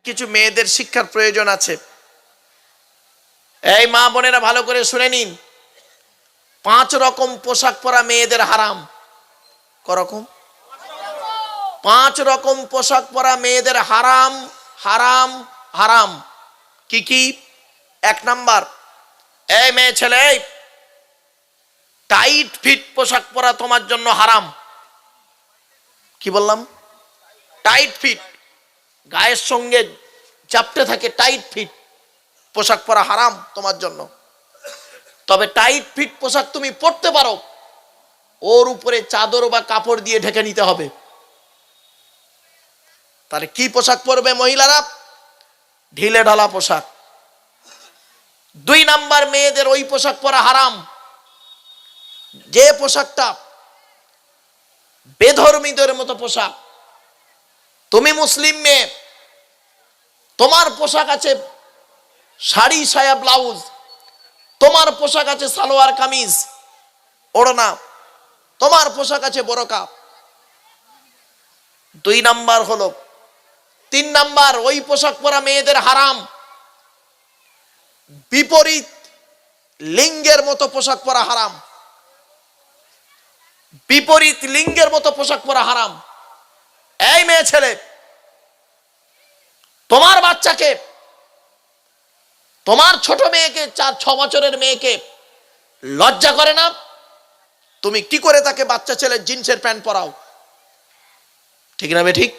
কিছু মেয়েদের শিক্ষার প্রয়োজন আছে। এই মা বোনেরা ভালো করে শুনে নিন, 5 রকম পোশাক পরা মেয়েদের হারাম। করকম? 5 রকম পোশাক পরা মেয়েদের হারাম, হারাম, হারাম। কি কি? 1 নাম্বার, এই মেয়ে ছেলে, টাইট ফিট পোশাক পরা তোমার জন্য হারাম। কি বললাম? টাইট ফিট, গায়ের সঙ্গে চাপটে থাকে, টাইট ফিট পোশাক পরা হারাম তোমার জন্য। তবে টাইট ফিট পোশাক তুমি পরতে পারো, ওর উপরে চাদর বা কাপড় দিয়ে ঢেকে নিতে হবে। তাহলে কি পোশাক পরবে মহিলারা? ঢিলে ঢালা পোশাক। 2 নাম্বার, মেয়েদের ওই পোশাক পরা হারাম যে পোশাকটা বেধর্মীদের মতো পোশাক। তুমি মুসলিম মেয়ে, তোমার পোশাক আছে শাড়ি সায়া ব্লাউজ, তোমার পোশাক আছে সালোয়ার কামিজ ওড়না, তোমার পোশাক আছে বোরকা। 2 নাম্বার হলো। 3 নাম্বার, ওই পোশাক পরা মেয়েদের হারাম বিপরীত লিঙ্গের মতো পোশাক পরা হারাম। বিপরীত লিঙ্গের মতো পোশাক পরা হারাম। এই মেয়ে ছেলে, তোমার বাচ্চাকে, তোমার ছোট মেয়েকে, 4-6 বছরের মেয়েকে লজ্জা করে না? তুমি কি করে তাকে বাচ্চা ছেলে জিন্সের প্যান্ট পরাও? ঠিক না ঠিক?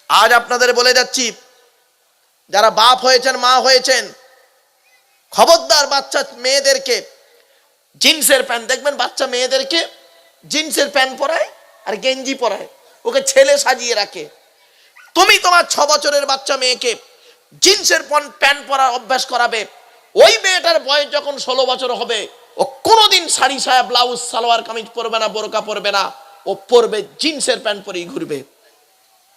আজ আপনাদের বলে যাচ্ছি, যারা বাপ হয়েছেন, মা হয়েছেন, খবরদার বাচ্চা মেয়েদেরকে জিন্সের প্যান্ট, দেখবেন বাচ্চা মেয়েদেরকে জিন্সের প্যান্ট পরায় আর গেঞ্জি পরায়, ওকে ছেলে সাজিয়ে রাখে। তুমি তোমার 6 বছরের বাচ্চা মেয়েকে জিন্সের প্যান্ট পরার অভ্যাস করাবে, ওই মেয়েটার বয়স যখন 16 বছর হবে, ও কোনোদিন শাড়ি সায়া ব্লাউজ সালোয়ার কামিজ পরবে না, বোরকা পরবে না, ও পরবে জিন্সের প্যান্ট পরেই ঘুরবে।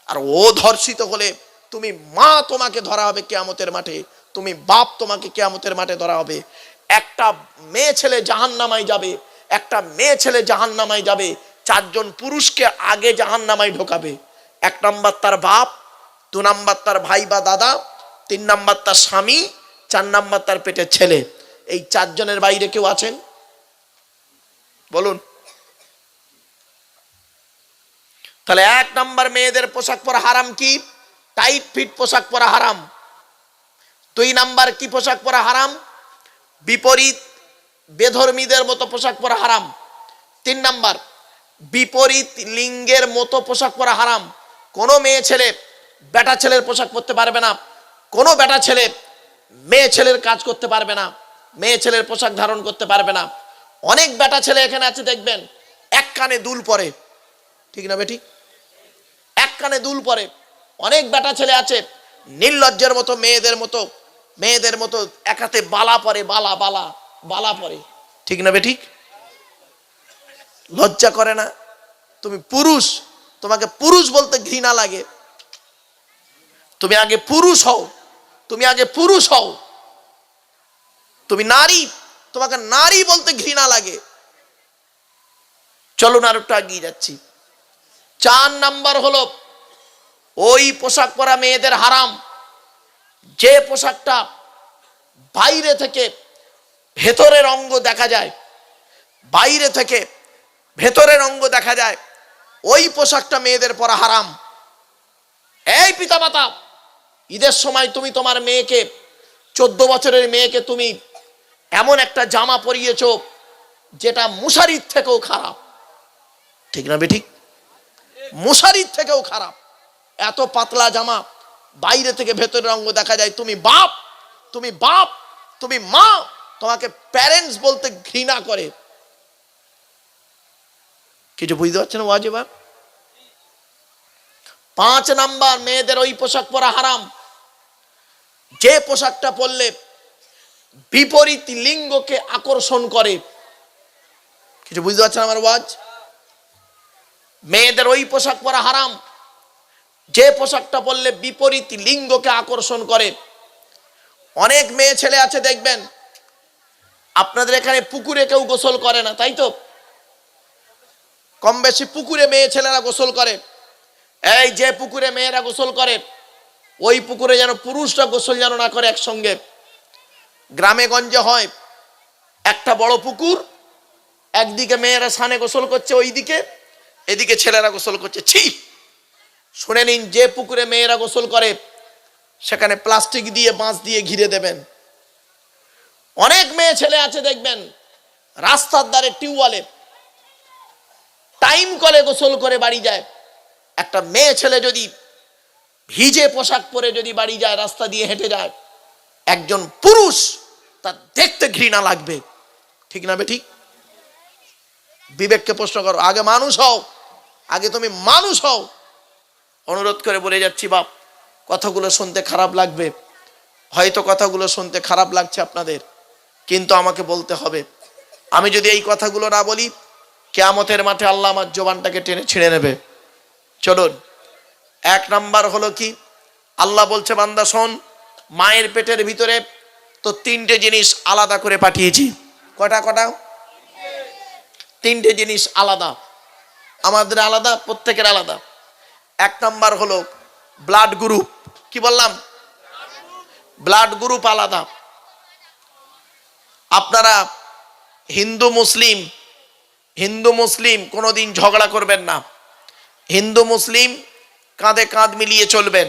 আর ও ধর্ষিত হলে তুমি মা, তোমাকে ধরা হবে কিয়ামতের মাঠে, তুমি বাপ, তোমাকে কিয়ামতের মাঠে ধরা হবে। একটা মেয়ে ছেলে জাহান্নামায় যাবে, একটা মেয়ে ছেলে জাহান্নামায় যাবে, 4 জন পুরুষকে আগে জাহান্নামায় ঢোকাবে। 1 নাম্বার তার বাপ, 2 নাম্বার তার ভাই বা দাদা, 3 নাম্বার তার স্বামী, 4 নাম্বার তার পেটের ছেলে। এই 4 জনের বাইরে কেউ আছেন? বলুন। তাহলে 1 নাম্বার, মেয়েদের পোশাক পরা হারাম কি? টাইট ফিট পোশাক পরা হারাম। 2 নাম্বার, কি পোশাক পরা হারাম? বিপরীত বেধর্মীদের মতো পোশাক পরা হারাম। 3 নাম্বার, বিপরীত লিঙ্গের মতো পোশাক পরা হারাম। কোনো মেয়ে ছেলে বেটা ছেলের পোশাক পরতে পারবে না, কোনো বেটা ছেলে মেয়ে ছেলের কাজ করতে পারবে না, মেয়ে ছেলের পোশাক ধারণ করতে পারবে না। অনেক বেটা ছেলে এখানে আছে, দেখবেন 1 কানে দুল পরে। ঠিক না বেঠিক? 1 কানে দুল পরে। অনেক বেটা ছেলে আছে নির্লজ্জের মতো মেয়েদের মতো 1 হাতে বালা পরে, বালা পরে। ঠিক না বেঠিক? লজ্জা করে না? তুমি পুরুষ, তোমাকে পুরুষ বলতে ঘৃণা লাগে। তুমি আগে পুরুষ হও, তুমি আগে পুরুষ হও। তুমি নারী, তোমাকে নারী বলতে ঘৃণা লাগে। চলুন আর একটু এগিয়ে যাচ্ছি। 4 নাম্বার হলো, ওই পোশাক পরা মেয়েদের হারাম যে পোশাকটা বাইরে থেকে ভেতরের অঙ্গ দেখা যায়, বাইরে থেকে ভেতরের অঙ্গ দেখা যায়, ওই পোশাকটা মেয়েদের পরা হারাম। এই পিতামাতা, ঈদের সময় তুমি তোমার মেয়েকে, 14 বছরের মেয়েকে তুমি এমন একটা জামা পরিয়েছো যেটা মশারির থেকেও খারাপ। ঠিক না বেঠিক? মশারির থেকেও খারাপ। এত পাতলা জামা, বাইরে থেকে ভেতরের অঙ্গ দেখা যায়। তুমি বাপ, তুমি মা, তোমাকে প্যারেন্টস বলতে ঘৃণা করে। কিছু বুঝতে পারছেন ওয়াজ? এবার 5 নাম্বার, মেয়েদের ওই পোশাক পরা হারাম যে পোশাকটা পরলে বিপরীত লিঙ্গকে আকর্ষণ করে। কিছু বুঝতে পারছেন আমার ওয়াজ? মেয়েদের ওই পোশাক পরা হারাম যে পোশাকটা পরলে বিপরীত লিঙ্গকে আকর্ষণ করে। অনেক মেয়ে ছেলে আছে, দেখবেন আপনাদের এখানে পুকুরে কেউ গোসল করে না, তাই তো? কম বেশি পুকুরে মেয়ে ছেলেরা গোসল করে। এই যে পুকুরে মেয়েরা গোসল করে, ওই পুকুরে যেন পুরুষরা গোসল যেন না করে একসঙ্গে। গ্রামে গঞ্জে হয় একটা বড় পুকুর, একদিকে মেয়েরা স্নানে গোসল করছে, ওইদিকে এদিকে ছেলেরা গোসল করছে। ছি! শুনে নিন, যে পুকুরে মেয়েরা গোসল করে সেখানে প্লাস্টিক দিয়ে বাঁশ দিয়ে ঘিরে দেবেন। অনেক মেয়ে ছেলে আছে দেখবেন রাস্তার ধারে টিউবওয়েলে টাইম কলে গোসল করে বাড়ি যায়। একটা মেয়ে ছেলে যদি ভিজে পোশাক পরে যদি বাড়ি যায়, রাস্তা দিয়ে হেঁটে যায়, একজন পুরুষ তার দেখতে ঘৃণা লাগবে। ঠিক না বেঠিক? বিবেককে প্রশ্ন করো, আগে মানুষ হও, আগে তুমি মানুষ হও। অনুরোধ করে বলে যাচ্ছি বাপ, কথাগুলো শুনতে খারাপ লাগবে, হয়তো কথাগুলো শুনতে খারাপ লাগছে আপনাদের, কিন্তু আমাকে বলতে হবে। আমি যদি এই কথাগুলো না বলি, কিয়ামতের মাঠে আল্লাহ আমার জবানটাকে টেনে ছিঁড়ে নেবে। চলুন, এক নাম্বার হলো কি, আল্লাহ বলছে বান্দা শোন, মায়ের পেটের ভিতরে তো তিনটে জিনিস আলাদা করে পাঠিয়েছি। কটা? তিনটে জিনিস আলাদা, আমাদের আলাদা, প্রত্যেকের আলাদা। এক নাম্বার হলো ব্লাড গ্রুপ। কি বললাম? ব্লাড গ্রুপ আলাদা। আপনারা হিন্দু মুসলিম কোনোদিন ঝগড়া করবেন না। হিন্দু মুসলিম কাঁধে কাঁধ মিলিয়ে চলবেন।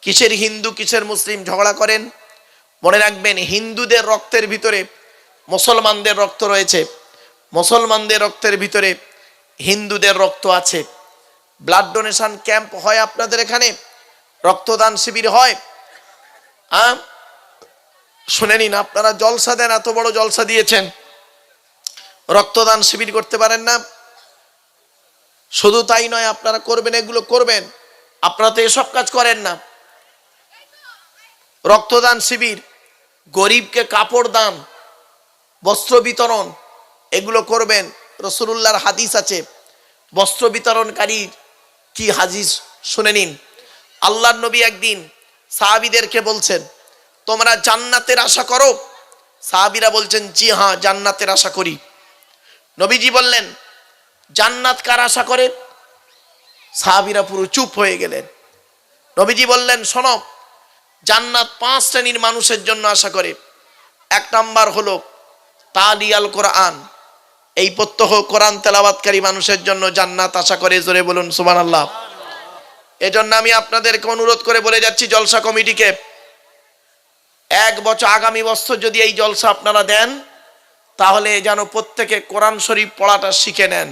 কিসের হিন্দু কিসের মুসলিম ঝগড়া করেন? মনে রাখবেন, হিন্দুদের রক্তের ভিতরে মুসলমানদের রক্ত রয়েছে, মুসলমানদের রক্তের ভিতরে হিন্দুদের রক্ত আছে। ব্লাড ডোনেশন ক্যাম্প হয় আপনাদের এখানে, রক্তদান শিবির হয়। শুনে নিন, আপনারা জলসা দেন, এত বড় জলসা দিয়েছেন, রক্তদান শিবির করতে পারেন না? শুধু তাই নয়, আপনারা করবেন, এগুলো করবেন। আপনারা তো এসব কাজ করেন না। রক্তদান শিবির, গরিবকে কাপড় দান, বস্ত্র বিতরণ, এগুলো করবেন। রাসূলুল্লাহর হাদিস আছে, বস্ত্র বিতরণকারী কি হাদিস শুনে নিন। আল্লাহর নবী একদিন সাহাবীদেরকে বলছেন, তোমরা জান্নাতের আশা করো? সাহাবীরা বলছেন, জি হ্যাঁ, জান্নাতের আশা করি। নবীজি বললেন, জান্নাত কার আশা করে? সাহাবীরা পুরো চুপ হয়ে গেলেন। নবীজি বললেন, শোনো, জান্নাত 5 শ্রেণীর মানুষের জন্য আশা করে। এক নাম্বার হলো তালিয়াল কোরআন, এই প্রত্যহ কোরআন তেলাওয়াতকারী মানুষের জন্য জান্নাত আশা করে। জোরে বলুন সুবহানাল্লাহ। এজন্য আমি আপনাদেরকে অনুরোধ করে বলে যাচ্ছি, জলসা কমিটিকে, এক বছর, আগামী বছর যদি এই জলসা আপনারা দেন, তাহলে যেন প্রত্যেকে কোরআন শরীফ পড়াটা শিখে নেন।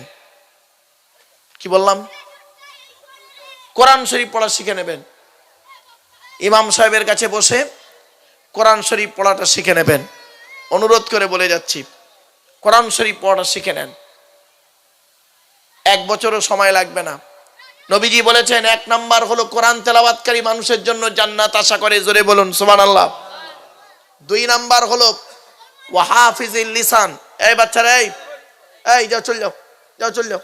কি বললাম? কোরআন শরীফ পড়া শিখে নেবেন। ইমাম সাহেবের কাছে বসে কোরআন শরীফ পড়াটা শিখে নেবেন। অনুরোধ করে বলে যাচ্ছি, কোরআন শরীফ পড়াটা শিখে নেন। 1 বছরও সময় লাগবে না। নবীজি বলেছেন, এক নাম্বার হলো কোরআন তেলাওয়াতকারী মানুষের জন্য জান্নাত আশা করে। জোরে বলুন সুবহানাল্লাহ। 2 নাম্বার হলো ওয়াহাফিজিল লিসান। এই বাচ্চারা, এই যাও, চল যাও।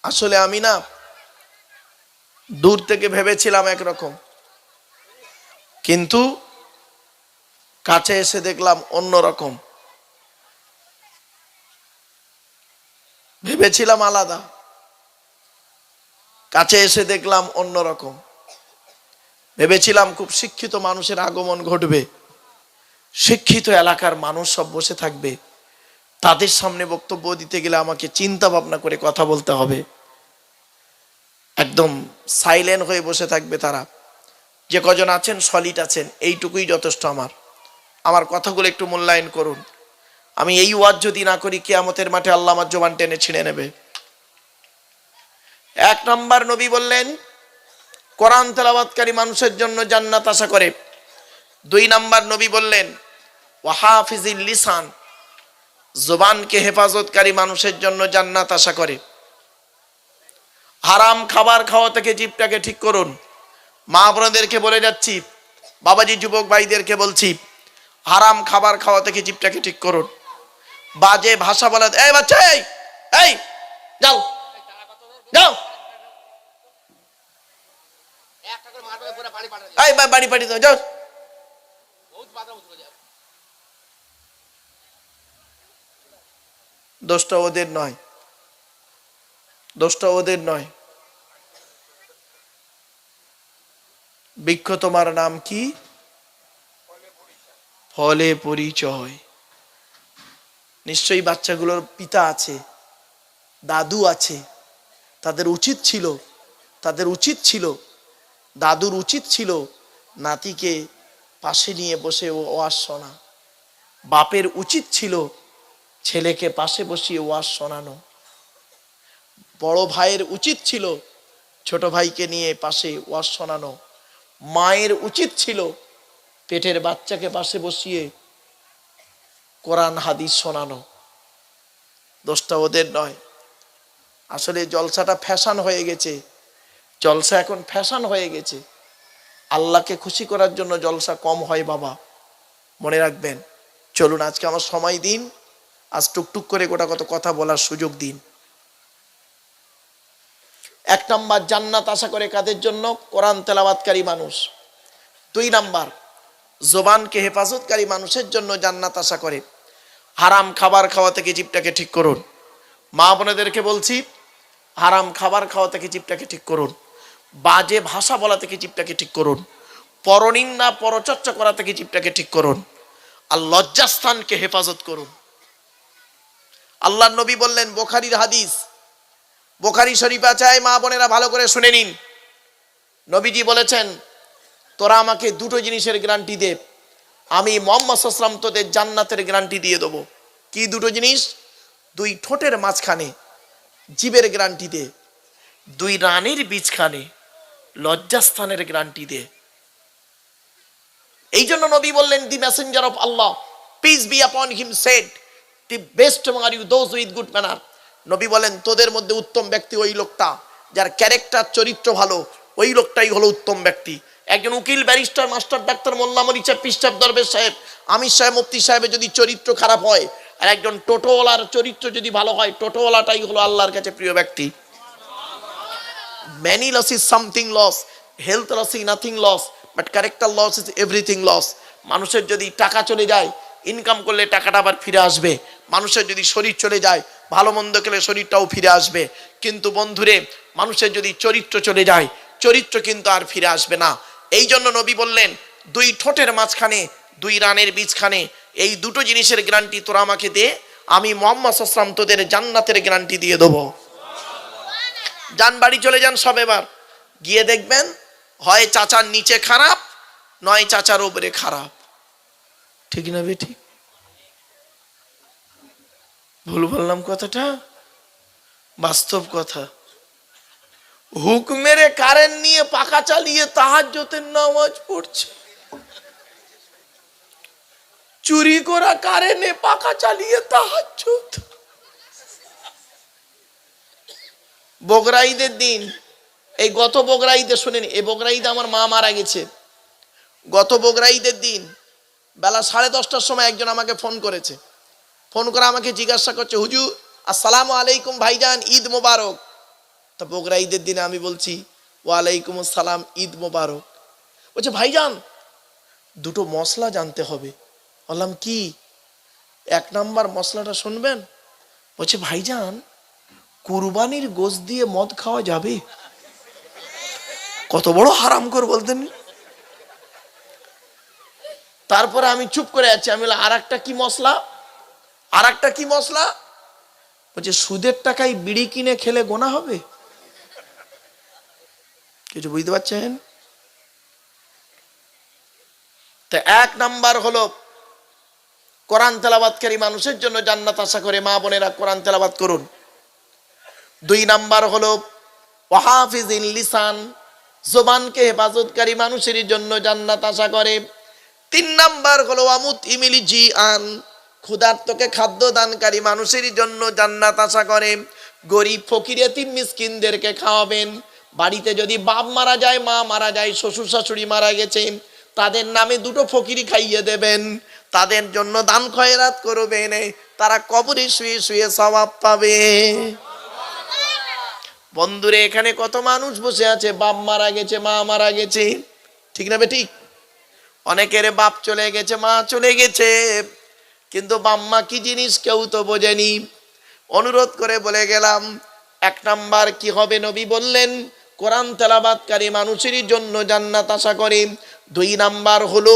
আসলে আমি না দূর থেকে ভেবেছিলাম একরকম, কিন্তু কাছে এসে দেখলাম অন্যরকম। ভেবেছিলাম আলাদা, কাছে এসে দেখলাম অন্যরকম। ভেবেছিলাম খুব শিক্ষিত মানুষের আগমন ঘটবে, শিক্ষিত এলাকার মানুষ সব বসে থাকবে, তাদের সামনে বক্তব্য দিতে গেলে আমাকে চিন্তা ভাবনা করে কথা বলতে হবে। একদম সাইলেন্ট হয়ে বসে থাকবে তারা। যে কজন আছেন সলিড আছেন, এইটুকুই যথেষ্ট। আমার কথাগুলো একটু মূল্যায়ন করুন। আমি এই ওয়াজ যদি না করি, কিয়ামতের মাঠে আল্লাহ আমার জবান টেনে ছিঁড়ে নেবে। এক নাম্বার, নবী বললেন কোরআন তেলাওয়াতকারী মানুষের জন্য জান্নাত আশা করে। 2 নাম্বার, নবী বললেন ওয়াহাফিজিল লিসান, জবানকে হেফাজতকারী মানুষের জন্য জান্নাত আশা করে। হারাম খাবার খাওয়া থেকে জিভটাকে ঠিক করুন। মা বোনদেরকে বলে যাচ্ছি, বাবাজি যুবক ভাইদেরকে বলছি, হারাম খাবার খাওয়া থেকে জিভটাকে ঠিক করুন। বাজে ভাষা বলা, এই বাচ্চা, এই যাও, এই বাড়ি পাঠিয়ে দাও, যাও। দোষটা ওদের নয়, দোষটা ওদের নয়। বৃক্ষ তোমার নাম কি? ফলে পরিচয়। নিশ্চয়ই বাচ্চাগুলোর পিতা আছে, দাদু আছে। তাদের উচিত ছিল দাদুর উচিত ছিল নাতিকে পাশে নিয়ে বসে ওয়াজ শোনা। বাপের উচিত ছিল ছেলেকে পাশে বসিয়ে ওয়াজ শোনানো। বড় ভাইয়ের উচিত ছিল ছোট ভাইকে নিয়ে পাশে ওয়াজ শোনানো। মায়ের উচিত ছিল পেটের বাচ্চাকে পাশে বসিয়ে কোরআন হাদিস শোনানো। দোষটা ওদের নয়। আসলে জলসাটা ফ্যাশন হয়ে গেছে। জলসা এখন ফ্যাশন হয়ে গেছে। আল্লাহকে খুশি করার জন্য জলসা কম হয় বাবা, মনে রাখবেন। চলুন আজকে আমার সময় দিন, আজ টুকটুক করে গোটা কত কথা বলার সুযোগ দিন। 1 নাম্বার, জান্নাত আশা করে কাদের জন্য? কোরআন তেলাওয়াতকারী মানুষ। 2 নাম্বার, জবানকে হেফাজতকারী মানুষের জন্য জান্নাত আশা করে। হারাম খাবার খাওয়া থেকে জিভটাকে ঠিক করুন। মা বোনেদেরকে বলছি, হারাম খাবার খাওয়া থেকে জিভটাকে ঠিক করুন। বাজে ভাষা বলা থেকে জিভটাকে ঠিক করুন। পরনিন্দা পরচর্চা করা থেকে জিভটাকে ঠিক করুন। আর লজ্জাস্থানকে হেফাজত করুন। আল্লাহর নবী বললেন, বুখারীর হাদিস, বুখারী শরীফ আছে, মা বোনেরা ভালো করে শুনে নিন। নবীজি বলেছেন, তোরা আমাকে 2টো জিনিসের গ্যারান্টি দে, আমি মুহাম্মদ সাল্লাল্লাহু আলাইহি ওয়াসাল্লাম তোদের জান্নাতের গ্যারান্টি দিয়ে দেবো। কি 2টো জিনিস? 2 ঠোঁটের মাঝখানে জিভের গ্যারান্টি দে, 2 রানের বীজখানে লজ্জাস্থানের গ্যারান্টি দে। এই জন্য নবী বললেন, the messenger of Allah, peace be upon him, said, the best among you those with good manner। নবী বলেন, তোদের মধ্যে উত্তম ব্যক্তি ওই লোকটা যার ক্যারেক্টার, চরিত্র ভালো, ওই লোকটাই হলো উত্তম ব্যক্তি। একজন উকিল, ব্যারিস্টার, মাস্টার, ডাক্তার, মোল্লা, মৌলভী, পীর সাহেব, দরবেশ সাহেব, আমির সাহেব, মুফতি সাহেবের যদি চরিত্র খারাপ হয়, আর একজন টোটোওয়ালার চরিত্র যদি ভালো হয়, টোটোওয়ালাটাই হলো আল্লাহর কাছে প্রিয় ব্যক্তি। Many loss is something loss, health loss is nothing loss, but character loss is everything loss। মানুষের যদি টাকা চলে যায়, ইনকাম করলে টাকাটা আবার ফিরে আসবে। মানুষের যদি শরীর চলে যায়, ভালো মন্দ খেলে শরীরটাও ফিরে আসবে। কিন্তু বন্ধুরে, মানুষের যদি চরিত্র চলে যায়, চরিত্র কিন্তু আর ফিরে আসবে না। এই জন্য নবী বললেন, 2 ঠোঁটের মাঝখানে 2 রানের বীজখানে, এই 2টো জিনিসের গ্যারান্টি তোরা আমাকে দে, আমি মুহাম্মদ সাল্লাল্লাহু আলাইহি ওয়াসাল্লাম তোদের জান্নাতের গ্যারান্টি দিয়ে দেবো। যান বাড়ি চলে যান সব, এবার গিয়ে দেখবেন হয় চাচার নিচে খারাপ, নয় চাচার উপরে খারাপ। ঠিক না বেটি? ভুল বললাম কথাটা? বাস্তব কথা। হুক মেরে কারেন্ট নিয়ে পাখা চালিয়ে তাহাজ্জুদের নামাজ পড়ছে, চুরি করা কারেন্টে পাখা চালিয়ে তাহাজ্জুদ। বকরা ঈদের দিন, এই গত বকরা ঈদে, শুনেন, এই বকরা ঈদে আমার মা মারা গেছে। গত বকরা ঈদের দিন বেলা 10:30টার সময় একজন আমাকে ফোন করেছে। ফোন করে আমাকে জিজ্ঞাসা করছে, হুজুর আসসালামু আলাইকুম ভাইজান, ঈদ মোবারক। তা বকরা ঈদের দিনে আমি বলছি, ওয়ালাইকুম আসসালাম, ঈদ মোবারক। বলছে, ভাইজান 2টো মশলা জানতে হবে। বললাম, কি? 1 নাম্বার মশলাটা শুনবেন। বলছে, ভাইজান কুরবানির গোশত দিয়ে মদ খাওয়া যাবে? কত বড় হারামখোর বলতেন। তারপরে আমি চুপ করে আছি। আমি বললাম, আরেকটা কি মশলা? আরেকটা কি মশলা? বলছে, সুদের টাকায় বিড়ি কিনে খেলে গোনা হবে। কিছু বুঝতে পারছেন? তো 1 নাম্বার হলো কোরআন তেলাওয়াতকারী মানুষের জন্য জান্নাত আশা করে। মা বোনেরা কোরআন তেলাওয়াত করুন। 2 নাম্বার হলো ওয়াহাফিজিল লিসান, জবানকে হেফাজতকারী মানুষের জন্য জান্নাত আশা করে। 3 নাম্বার হলো আমুত ইমিলি জিআন, ক্ষুধার্তকে খাদ্য দানকারী মানুষের জন্য জান্নাত আশা করে। গরিব ফকির এতিম মিসকিনদেরকে খাওয়াবেন। বাড়িতে যদি বাপ মারা যায়, মা মারা যায়, শ্বশুর শাশুড়ি মারা গেছে, তাদের নামে 2টো ফকিরি খাইয়ে দেবেন, তাদের জন্য দান খয়রাত করবেন, তারা কবরে শুয়ে শুয়ে সওয়াব পাবে। বন্ধুরে, এখানে কত মানুষ বসে আছে, বাপ মারা গেছে, মা মারা গেছে, ঠিক না বেঠিক? অনেকের বাপ চলে গেছে, মা চলে গেছে, কিন্তু বাপ মা কি জিনিস কেউ তো বোঝেনি। অনুরোধ করে বলে গেলাম, এক নাম্বার কি হবে? নবী বললেন কোরআন তেলাওয়াতকারী মানুষের জন্য জান্নাত আশা করে। দুই নাম্বার হলো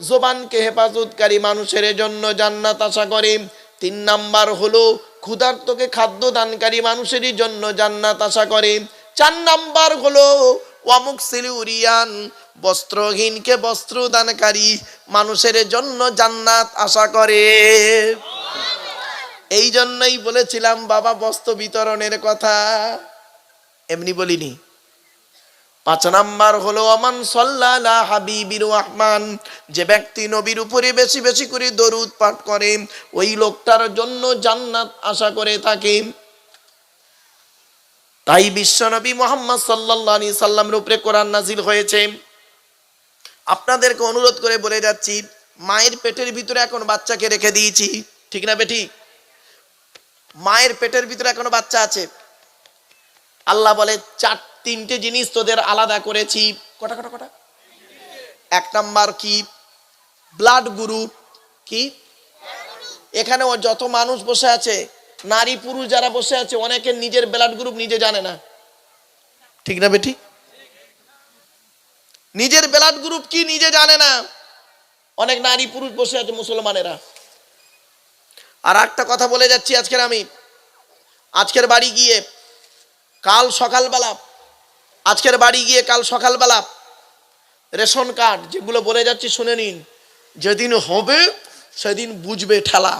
জবানকে হেফাজতকারী মানুষের জন্য জান্নাত আশা করে। তিন নাম্বার হলো ক্ষুধার্তকে খাদ্য দানকারী মানুষের জন্য জান্নাত আশা করে। চার নাম্বার হলো ওয়ামুকসিলি উরিয়ান, বস্ত্রহীনকে বস্ত্র দানকারী মানুষের জন্য জান্নাত আশা করে। এই জন্যই বলেছিলাম বাবা বস্ত্র বিতরণের কথা, এমনি বলিনি। পাঁচ নাম্বার হলো আমান সাল্লাল্লা হাবিবির রহমান, যে ব্যক্তি নবীর উপরে বেশি বেশি করে দরুদ পাঠ করে ওই লোকটার জন্য জান্নাত আশা করে থাকে। তাই বিশ্ব নবী মুহাম্মদ সাল্লাল্লাহু আলাইহি সাল্লামের উপরে কোরআন নাজিল হয়েছে। আপনাদেরকে অনুরোধ করে বলে যাচ্ছি, মায়ের পেটের ভিতরে এখন বাচ্চাকে রেখে দিয়েছি, ঠিক না বেঠিক? মায়ের পেটের ভিতরে এখনো বাচ্চা আছে। আল্লাহ বলে তিনটে জিনিস তোদের আলাদা করেছি। কটা কটা কটা? এক নাম্বার কি? Blood group. কি? এখানে যত মানুষ বসে আছে, নারী পুরুষ যারা বসে আছে, অনেকের নিজের ব্লাড গ্রুপ নিজে জানে না, ঠিক না বেটি? নিজের ব্লাড গ্রুপ কি নিজে জানে না অনেক নারী পুরুষ বসে আছে মুসলমানেরা। আর একটা কথা বলে যাচ্ছি, আজকের বাড়ি গিয়ে কাল সকালবেলা রেশন কার্ড যেগুলো বলে যাচ্ছি শুনে নিন। যেদিন হবে সেদিন বুঝবে ঠেলা,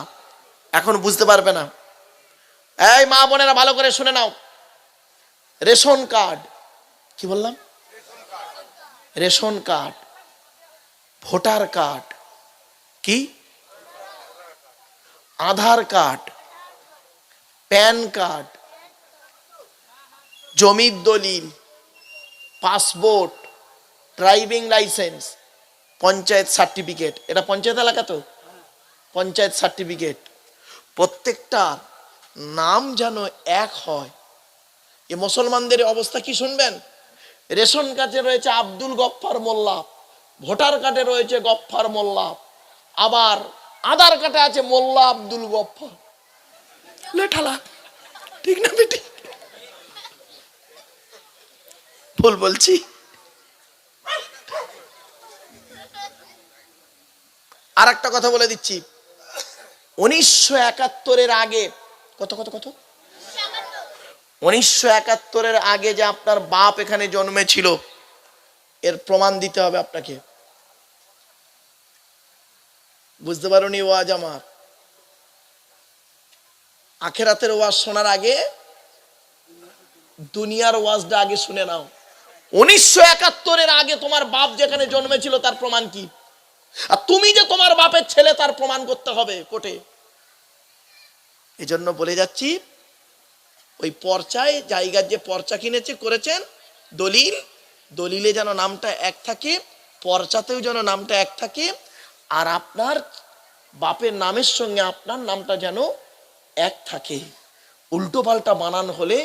এখন বুঝতে পারবে না। এই মা বোনেরা ভালো করে শুনে নাও, রেশন কার্ড, কি বললাম? রেশন কার্ড, ভোটার কার্ড, কি আধার কার্ড, প্যান কার্ড, জমির দলিল, passport, driving licence, panchayat certificate, এটা পঞ্চায়েত এলাকা তো, পঞ্চায়েত সার্টিফিকেট, প্রত্যেকটা নাম যেন এক হয়। এ মুসলমানদের অবস্থা কি শুনবেন? রেশন কার্ডে রয়েছে আব্দুল গফফার মোল্লা, ভোটার কার্ডে রয়েছে গফফার মোল্লা, আবার আধার কার্ডে আছে মোল্লা আব্দুল গফফার। লেঠালা, ঠিক না বেটি? ভুল বলছি? আর একটা কথা বলে দিচ্ছি, 1971 আগে, কত 1971 আগে যে আপনার বাপ এখানে জন্মেছিল, এর প্রমাণ দিতে হবে আপনাকে। বুঝতে পারোনি ওয়াজ আমার? আখেরাতের ওয়াজ শোনার আগে দুনিয়ার ওয়াজটা আগে শুনে নাও। 1971 আগে তোমার বাপ যেখানে জন্মেছিল তার প্রমাণ কি? আর তুমি যে তোমার বাপের ছেলে তার প্রমাণ করতে হবে কোর্টে। এজন্য বলে যাচ্ছি, ওই পর্চায় জায়গার যে পর্চা কিনেছে করেছেন দলিলে যেন নামটা এক থাকে, পর্চাতেও যেন নামটা এক থাকে, আর আপনার বাপের নামের সঙ্গে আপনার নামটা যেন এক থাকে। উল্টো পাল্টা বানান হলে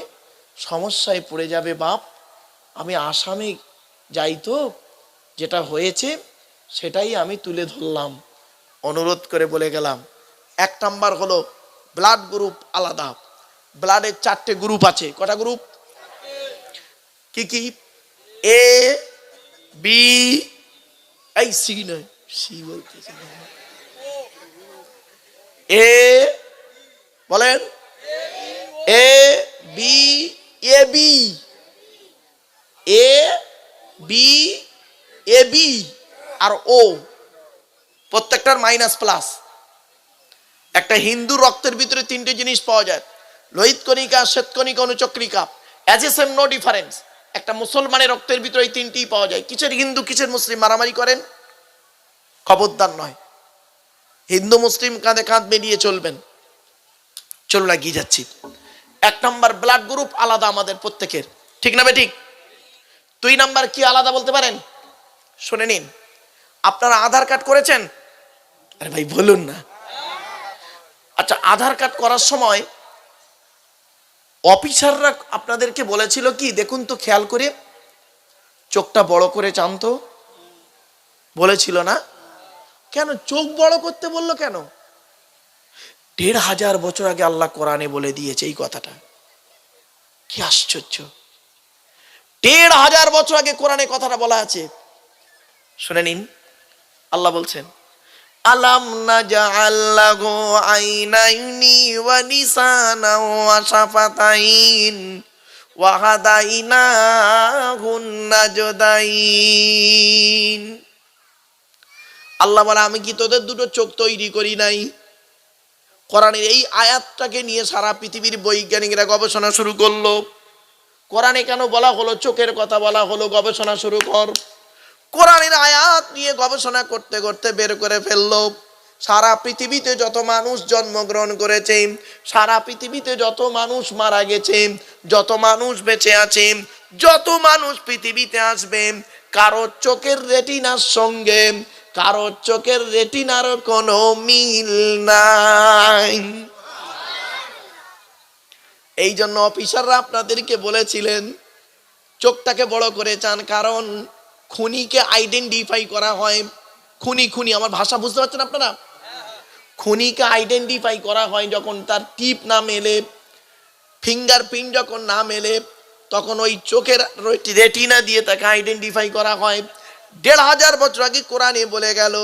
সমস্যায় পড়ে যাবে বাপ। আমি আসামে যাই তো, যেটা হয়েছে সেটাই আমি তুলে ধরলাম, অনুরোধ করে বলে গেলাম। এক নাম্বার হলো ব্লাড গ্রুপ আলাদা। ব্লাডের 4টে গ্রুপ আছে। কটা গ্রুপ? কি কি? এ, বি, এই সি নয়, সি বলতেছে, এ বলেন, A B, A B, A B, A B আর ও, প্রত্যেকটার মাইনাস প্লাস। একটা হিন্দু রক্তের ভিতরে 3টে জিনিস পাওয়া যায়, লোহিত কণিকা, শ্বেতকণিকা, অনুচক্রিকা, as a same no difference. একটা মুসলমানের রক্তের ভিতরে এই 3টিই পাওয়া যায়। কিসের হিন্দু কিসের মুসলিম মারামারি করেন? খবরদার নয়। হিন্দু মুসলিম কাঁধে কাঁধ মিলিয়ে চলবেন। চলুন এগিয়ে যাচ্ছি। এক নাম্বার ব্লাড গ্রুপ আলাদা আমাদের প্রত্যেকের, ঠিক না বেঠিক? 2 নাম্বার কি আলাদা বলতে পারেন? শুনে নিন, আপনারা আধার কার্ড করেছেন? আরে ভাই বলুন না। আচ্ছা, আধার কার্ড করার সময় অফিসাররা আপনাদেরকে বলেছিল কি, দেখুন তো খেয়াল করে, চোখটা বড় করে চান তো, বলেছিল না? কেন চোখ বড় করতে বললো কেন? 1500 বছর আগে আল্লাহ কোরআনে বলে দিয়েছে এই কথাটা। কি আশ্চর্য! ১৫০০ বছর আগে কোরআনে কথাটা বলা আছে। শুনে নিন, আল্লাহ বলছেন, আলাম নাজআল লাহু আইনাইনি ওয়া লিসানান ওয়া শাফাতাইন ওয়া হাদাইনাহুন নাজদাইন। আল্লাহ বলে, আমি কি তোদের দুটো চোখ তৈরি করি নাই? কোরআনের এই আয়াতটাকে নিয়ে সারা পৃথিবীর বৈজ্ঞানিকরা গবেষণা শুরু করলো। কোরআনে কেন বলা হলো চোখের কথা বলা হলো, গবেষণা শুরু কর। কোরআনের আয়াত নিয়ে গবেষণা করতে করতে বের করে ফেললো, সারা পৃথিবীতে যত মানুষ জন্মগ্রহণ করেছে, সারা পৃথিবীতে যত মানুষ মারা গেছে, যত মানুষ বেঁচে আছে, যত মানুষ পৃথিবীতে আসবে, কারো চোখের রেটিনার সঙ্গে কারো চোখের রেটিনার কোনো মিল নাই। এই জন্য অফিসাররা আপনাদেরকে বলেছিলেন চোখটাকে বড় করে চান, কারণ খুনিকে আইডেন্টিফাই করা হয়। খুনি আমার ভাষা বুঝতে পারছেন আপনারা? খুনিকে আইডেন্টিফাই করা হয় যখন তার টিপ না মেলে, ফিঙ্গারপ্রিন্ট যখন না মেলে, তখন ওই চোখের রেটিনা দিয়ে তাকে আইডেন্টিফাই করা হয়। ১৫০০ বছর আগে কোরআনে বলে গেল,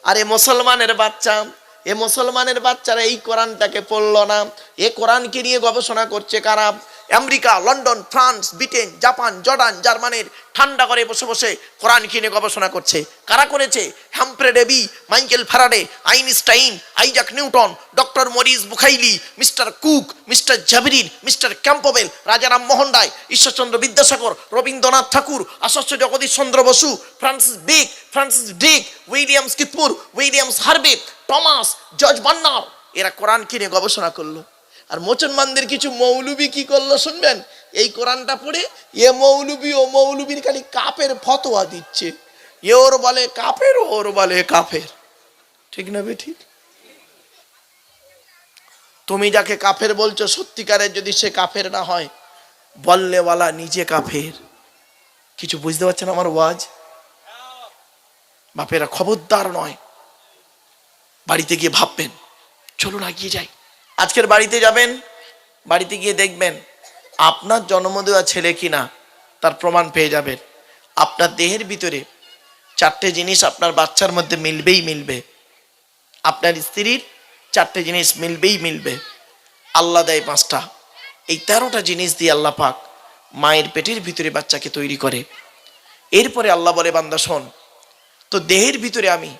আরে মুসলমানের বাচ্চা, এ মুসলমানের বাচ্চারা এই কোরআনটাকে পড়লো না। এ কোরআনকে নিয়ে গবেষণা করছে কারা? America, London, France, Britain, Japan, Jordan, জার্মানির ঠান্ডা করে বসে বসে কোরআন কিনে গবেষণা করছে। কারা করেছে? Humphry Davy, Michael Faraday, Einstein, Isaac Newton, doctor Maurice Bucaille, mister Cook, mister জাবিরিন, mister Campbell, Rajaram Mohan Roy, Ishwarchandra Vidyasagar, Rabindranath Tagore, Acharya Jagadish Chandra Bose, Francis Drake, Williams কিতমুর, Williams Harvey, Thomas, George Bernard, এরা কোরআন কিনে গবেষণা করলো। আর মুসলমানদের কিছু মৌলবি কি করলো শুনবেন? এই কোরআনটা পড়ে এ মৌলবি ও মৌলবির খালি কাফের ফতোয়া দিচ্ছে। এ ওর বলে কাফের, ওর বলে কাফের। ঠিক না বে ঠিক? তুমি যাকে কাফের বলছো, সত্যিকারের যদি সে কাফের না হয়, বললেওয়ালা নিজে কাফের। কিছু বুঝতে পারছেন আমার ওয়াজ? বাপেরা খবরদার নয়, বাড়িতে গিয়ে ভাববেন, চলুন এগিয়ে যাই। আজকের বাড়িতে যাবেন, বাড়িতে গিয়ে দেখবেন আপনার জন্ম দেওয়া ছেলে কিনা তার প্রমাণ পেয়ে যাবেন। আপনার দেহের ভিতরে 4টে জিনিস আপনার বাচ্চার মধ্যে মিলবে। আপনার স্ত্রীর 4টে জিনিস মিলবে। আল্লাহ দেয় 5টা। এই 13টা জিনিস দিয়ে আল্লাহ পাক মায়ের পেটের ভিতরে বাচ্চাকে তৈরি করে। এরপরে আল্লাহ বলে, বান্দা শোন, তো দেহের ভিতরে আমি,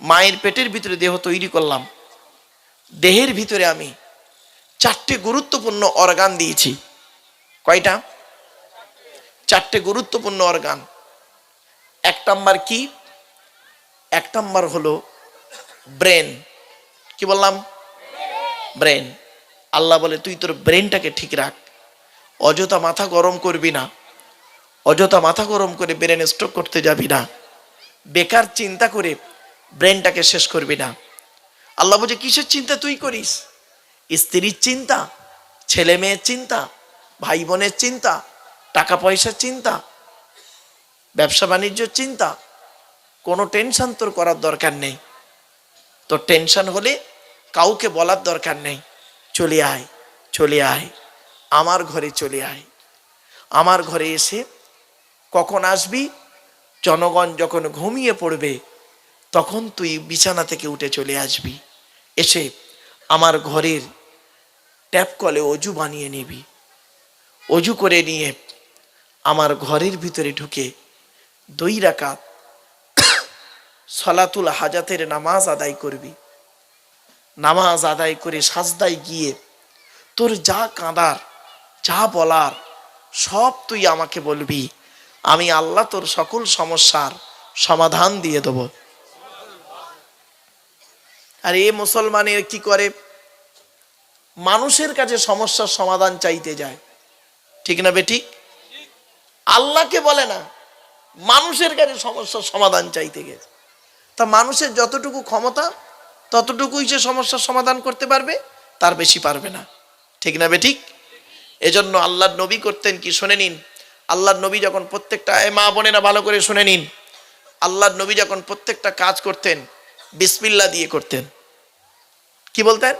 মায়ের পেটের ভিতরে দেহ তৈরি করলাম, দেহের ভিতরে আমি 4টে গুরুত্বপূর্ণ অর্গান দিয়েছি। কয়টা? 4টে গুরুত্বপূর্ণ অর্গান। 1 নাম্বার কি? 1 নাম্বার হলো ব্রেন। কি বললাম? ব্রেন। আল্লাহ বলে, তুই তোর ব্রেনটাকে ঠিক রাখ, অযথা মাথা গরম করবি না, অযথা মাথা গরম করে ব্রেন স্ট্রোক করতে যাবি না, বেকার চিন্তা করে ব্রেনটাকে শেষ করবি না। আল্লাহ বলছে, কিসের চিন্তা তুই করিস? স্ত্রীর চিন্তা, ছেলে মেয়ের চিন্তা, ভাই বোনের চিন্তা, টাকা পয়সার চিন্তা, ব্যবসা বাণিজ্যের চিন্তা, কোনো টেনশন তোর করার দরকার নেই। তোর টেনশন হলে কাউকে বলার দরকার নেই। চলে আয় আমার ঘরে, চলে আয় আমার ঘরে। এসে কখন আসবি? জনগণ যখন ঘুমিয়ে পড়বে তখন তুই বিছানা থেকে উঠে চলে আসবি। এসে আমার ঘরের ট্যাপ কলে অজু বানিয়ে নিবি। অজু করে নিয়ে আমার ঘরের ভিতরে ঢুকে 2 রাকাত সলাতুল হাজাতের নামাজ আদায় করবি। নামাজ আদায় করে সাজদায় গিয়ে তোর যা কাঁদার, যা বলার সব তুই আমাকে বলবি। আমি আল্লাহ তোর সকল সমস্যার সমাধান দিয়ে দেব। আর এ মুসলমানের কি করে? মানুষের কাছে সমস্যার সমাধান চাইতে যায়। ঠিক না বেঠিক? আল্লাহকে বলে না, মানুষের কাছে সমস্যার সমাধান চাইতে গেছে। তা মানুষের যতটুকু ক্ষমতা ততটুকুই সে সমস্যার সমাধান করতে পারবে, তার বেশি পারবে না। ঠিক না বেঠিক? এজন্য আল্লাহর নবী করতেন কি? শুনে নিন। আল্লাহর নবী যখন প্রত্যেকটা, মা বোনেরা ভালো করে শুনে নিন, আল্লাহর নবী যখন প্রত্যেকটা কাজ করতেন বিসমিল্লাহ দিয়ে করতেন। কি বলতেন?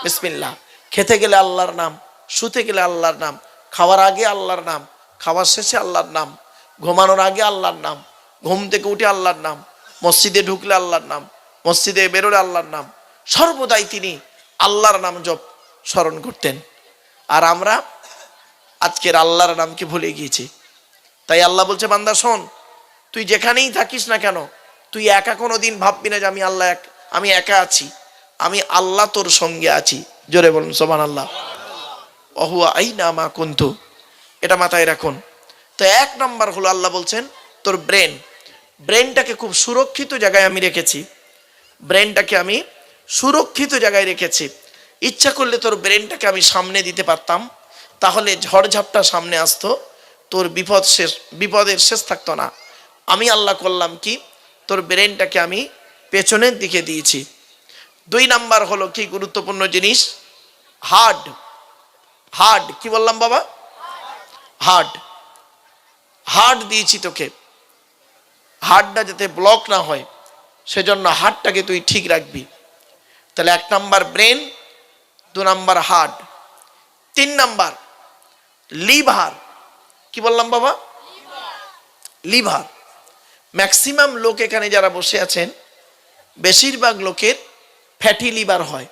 বিসমিল্লাহ। খেতে গেলে আল্লাহর নাম, শুতে গেলে আল্লাহর নাম, খাওয়ার আগে আল্লাহর নাম, খাওয়ার শেষে আল্লাহর নাম, ঘুমানোর আগে আল্লাহর নাম, ঘুম থেকে উঠে আল্লাহর নাম, মসজিদে ঢুকলে আল্লাহর নাম, মসজিদে বেরোলে আল্লাহর নাম, সর্বদাই তিনি আল্লাহর নাম জপ স্মরণ করতেন। আর আমরা আজকের আল্লাহর নামকে ভুলে গিয়েছি। তাই আল্লাহ বলছে, বান্দা শোন, তুই যেখানেই থাকিস না কেন, তুই একা কোনোদিন ভাববি না যে আমি একা আছি, আমি আল্লাহ তোর সঙ্গে আছি। জোরে বলুন সুবহানাল্লাহ। ওহুয়া আইনা মা কুনতু, এটা মাথায় রাখুন। তো এক নাম্বার হলো আল্লাহ বলছেন তোর ব্রেনটাকে খুব সুরক্ষিত জায়গায় আমি রেখেছি, ব্রেনটাকে আমি সুরক্ষিত জায়গায় রেখেছি। ইচ্ছা করলে তোর ব্রেনটাকে আমি সামনে দিতে পারতাম, তাহলে ঝড়ঝাপটা সামনে আসতো, তোর বিপদের শেষ থাকতো না। আমি আল্লাহ করলাম কি, তোর ব্রেনটাকে আমি পেছনের দিকে দিয়েছি। 2 নাম্বার হলো কি গুরুত্বপূর্ণ জিনিস, হার্ট। কি বললাম বাবা? হার্ট দিয়েছি তোকে, হার্টটা যাতে ব্লক না হয় সেজন্য হার্টটাকে তুই ঠিক রাখবি। তাহলে 1 number brain, 2 number heart, 3 number liver. কি বললাম বাবা? লিভার। ম্যাক্সিমাম লোক এখানে যারা বসে আছেন, বেশিরভাগ লোকের ফ্যাটি লিভার হয়।